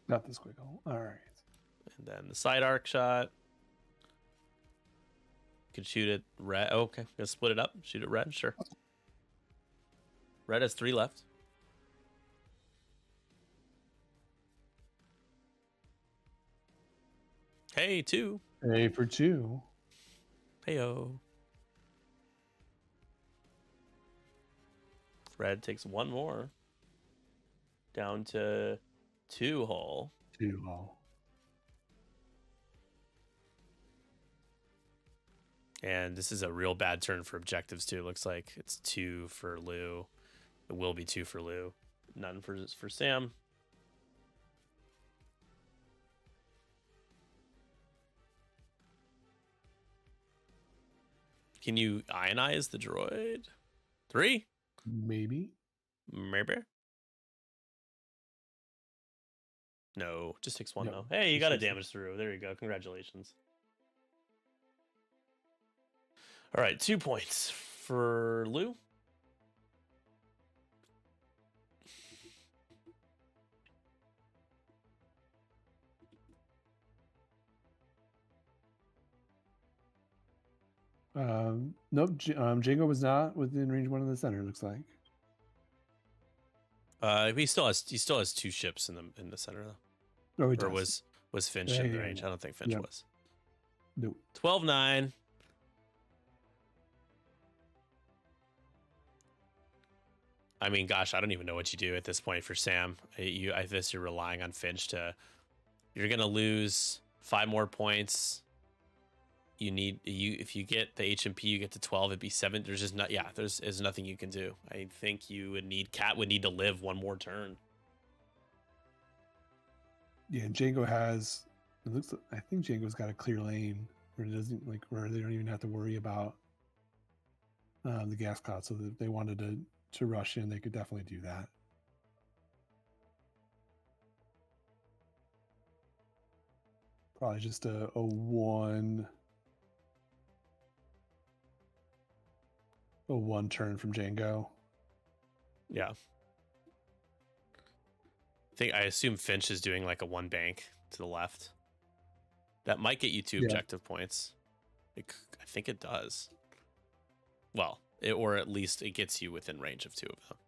Not this quick. All right. And then the side arc shot. Could shoot it red. Oh, okay, gonna split it up. Shoot it red. Sure. Red has 3 left. Hey, 2. A for 2. Heyo. Red takes 1 more. Down to 2 hull. 2 hull. And this is a real bad turn for objectives too. Looks like it's 2 for Lou. It will be 2 for Lou. None for Sam. Can you ionize the droid? 3? Maybe. Maybe. No, just takes 1 No, though. Hey, you just got a takes one. damage through. There you go. Congratulations. All right, 2 points for Lou. Nope. Django was not within range 1 of the center. Looks like. He still has 2 ships in the center though. Oh, he Or does. was Finch Yeah, in yeah, range? yeah. I don't think Finch Yep. was. Nope. 12-9. I mean, gosh, I don't even know what you do at this point for Sam. I guess you're relying on Finch to. You're gonna lose 5 more points. If you get the HMP, you get to 12. It'd be 7. There's just not. Yeah, there's nothing you can do. I think you would need Cat would need to live 1 more turn. Yeah, and Django has. It looks. I think Django's got a clear lane where it doesn't where they don't even have to worry about the gas cloud. So that if they wanted to rush in, they could definitely do that. Probably just a 1 turn from Django. Yeah. I assume Finch is doing like a 1 bank to the left. That might get you 2 objective points. I think it does. Well, or at least it gets you within range of 2 of them.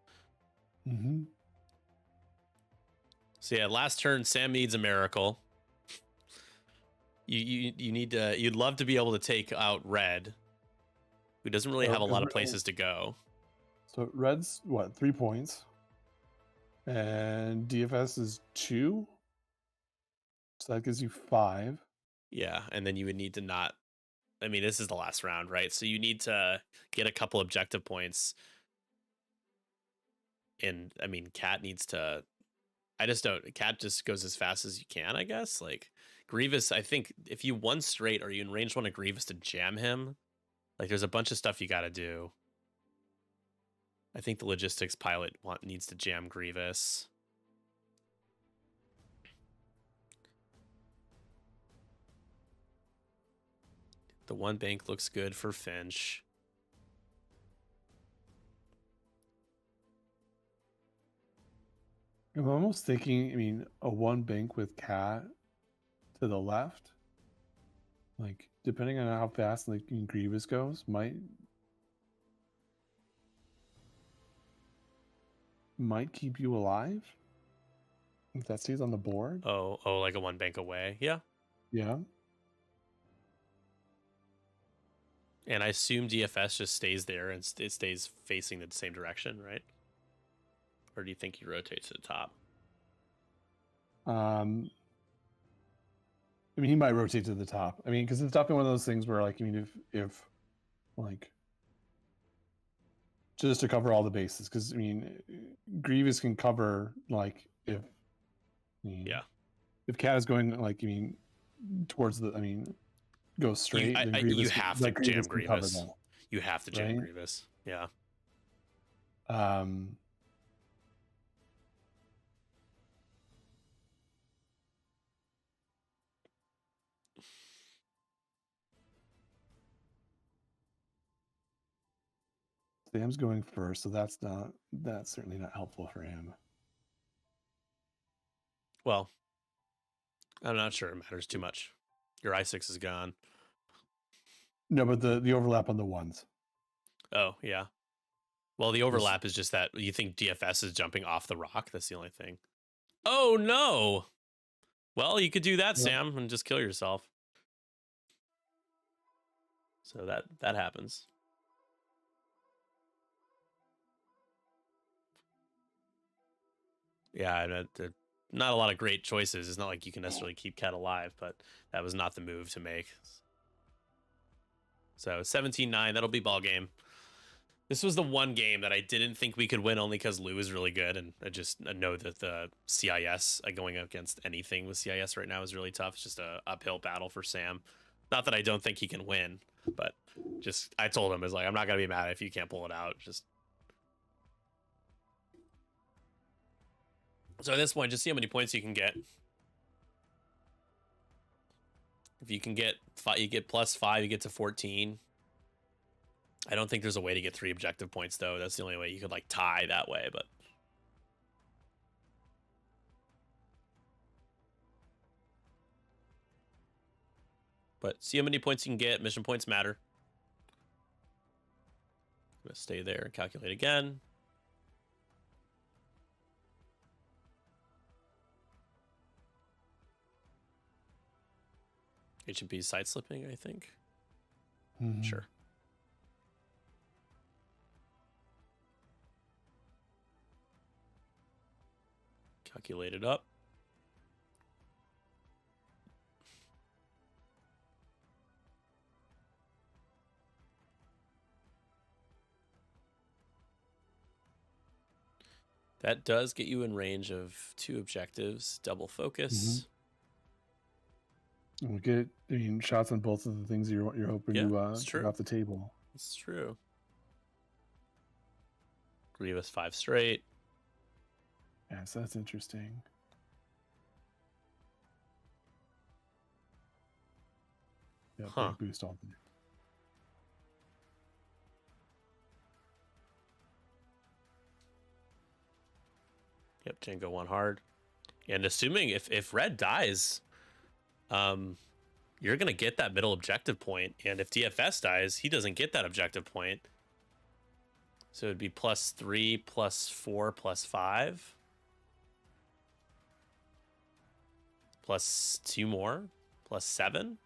Mm-hmm. So yeah, last turn, Sam needs a miracle. You need to. You'd love to be able to take out Red, who doesn't really have a lot of places to go. So Red's what, 3 points, and DFS is 2, so that gives you 5. Yeah, and then you would need to not. I mean, this is the last round, right? So you need to get a couple objective points. And I mean, Cat needs to. I just don't. Cat just goes as fast as you can, I guess. Like Grievous, I think if you 1 straight, are you in range 1 of Grievous to jam him? Like, there's a bunch of stuff you got to do. I think the logistics pilot needs to jam Grievous. The 1 bank looks good for Finch. I'm almost thinking, I mean, a 1 bank with Cat to the left, like depending on how fast like Grievous goes, might keep you alive if that stays on the board. Oh, like a 1 bank away. Yeah. Yeah. And I assume DFS just stays there and it stays facing the same direction, right? Or do you think he rotates to the top? I mean, he might rotate to the top. I mean, because it's definitely one of those things where, like, I mean, if like, just to cover all the bases, because I mean, Grievous can cover like if, if Cat is going like, I mean, towards the, I mean, goes straight. You have to jam Grievous. You have to jam Grievous. Yeah. Sam's going first, so that's certainly not helpful for him. Well, I'm not sure it matters too much. Your I6 is gone. No, but the overlap on the 1s. Oh, yeah. Well, the overlap is just that you think DFS is jumping off the rock. That's the only thing. Oh, no. Well, you could do that, Sam, and just kill yourself. So that happens. Yeah, not a lot of great choices. It's not like you can necessarily keep Cat alive, but that was not the move to make. So 17-9, that'll be ball game. This was the one game that I didn't think we could win only because Lou is really good, and I know that the CIS, going against anything with CIS right now is really tough. It's just a uphill battle for Sam. Not that I don't think he can win, But just I told him, is like, I'm not gonna be mad if you can't pull it out. Just so at this point, just see how many points you can get. If you can get 5, you get +5, you get to 14. I don't think there's a way to get 3 objective points though. That's the only way you could like tie that way, but see how many points you can get. Mission points matter. I'm gonna stay there and calculate again. H&P side slipping, I think. Mhm. Sure. Calculate it up. That does get you in range of 2 objectives, double focus. We'll get, I mean, shots on both of the things you're hoping Yeah, to it's take true. off the table. It's true. Grievous 5 straight. Yes, that's interesting. Yeah, Huh. big boost all there. Yep, Django 1 hard. And assuming if red dies, you're gonna get that middle objective point, and if DFS dies, he doesn't get that objective point. So it'd be +3, +4, +5, +2 more, +7.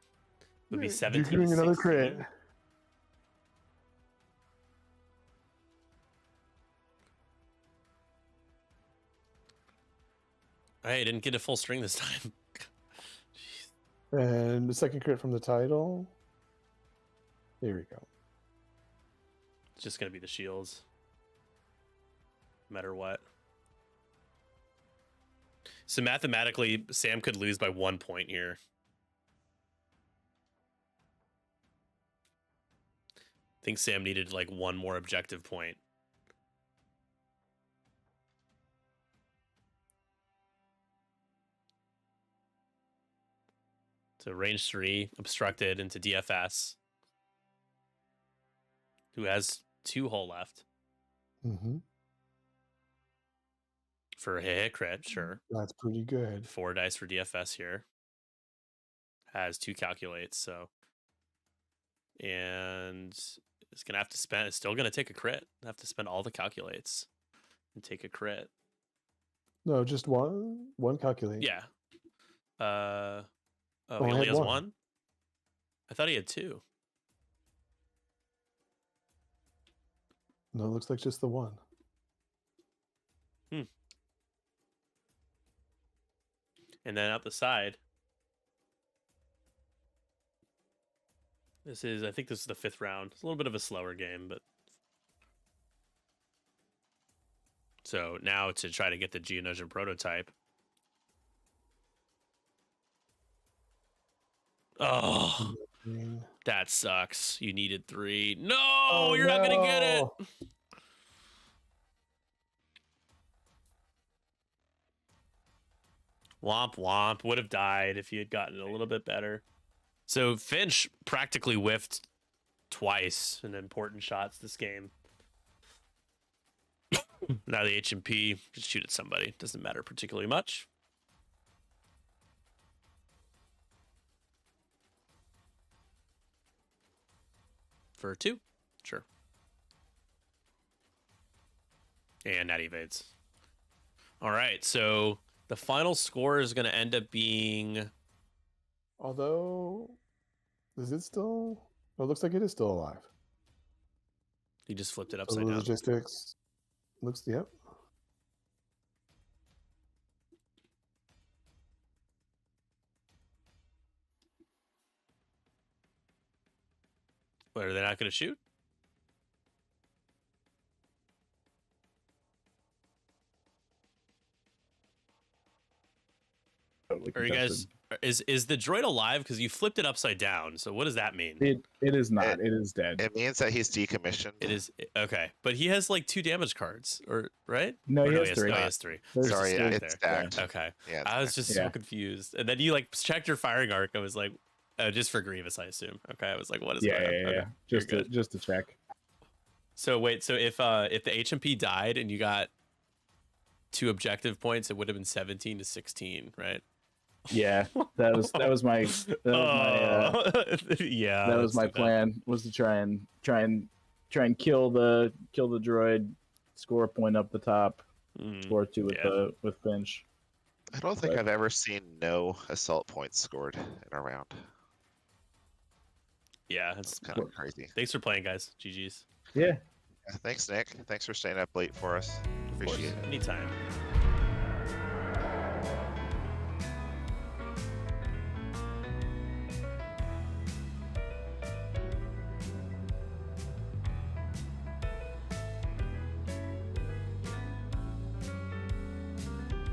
Would be 17. You're doing another crit. 16. I didn't get a full string this time. And the second crit from the title. There we go. It's just gonna be the shields, no matter what. So mathematically, Sam could lose by 1 point here. I think Sam needed like 1 more objective point. So range 3 obstructed into DFS, who has 2 hull left Mm-hmm. for a hit crit. Sure, That's pretty good. 4 dice for DFS here. Has 2 calculates, so, and it's gonna have to spend. It's still gonna take a crit. Have to spend all the calculates and take a crit. No, just one calculate. Yeah. Oh, Oh, he I only had has one. 1. I thought he had 2. No, it looks like just the one. And then out the side, I think this is the 5th round. It's a little bit of a slower game, but so now to try to get the Geonosian prototype. Oh, that sucks. You needed 3. No, you're not gonna get it. Womp womp. Would have died if you had gotten a little bit better. So Finch practically whiffed twice in important shots this game. Now the H&P, just shoot at somebody. Doesn't matter particularly much. For 2? Sure. And that evades. All right, so the final score is going to end up being... Although, is it still? Oh, it looks like it is still alive. He just flipped it So upside the down. logistics looks, yep. What, are they not going to shoot? Are you guys is the droid alive? Because you flipped it upside down. So what does that mean? It is not. It is dead. It means that he's decommissioned. It is okay, but he has like 2 damage cards, or right? No, Or he has no, 3. he has 3. There's Sorry, a stack it's there. stacked. Okay, Yeah, it's I was stacked. just Yeah. so confused, and then you like checked your firing arc. I was like, just for Grievous, I assume. Okay, I was like, what is Yeah, going on? yeah, Okay, yeah. you're Just to good. just to check. So wait, so if the HMP died and you got 2 objective points, it would have been 17 to 16, right? Yeah, that was my yeah, that was that's my too bad. plan, was to try and kill the droid, score a point up the top, score 2 with yeah. with Finch. I don't think But- I've ever seen no assault points scored in a round. Yeah, It's it's kind of crazy. thanks for playing, guys. GG's. Yeah. Yeah, thanks, Nick. Thanks for staying up late for us. Of course, Appreciate it. anytime.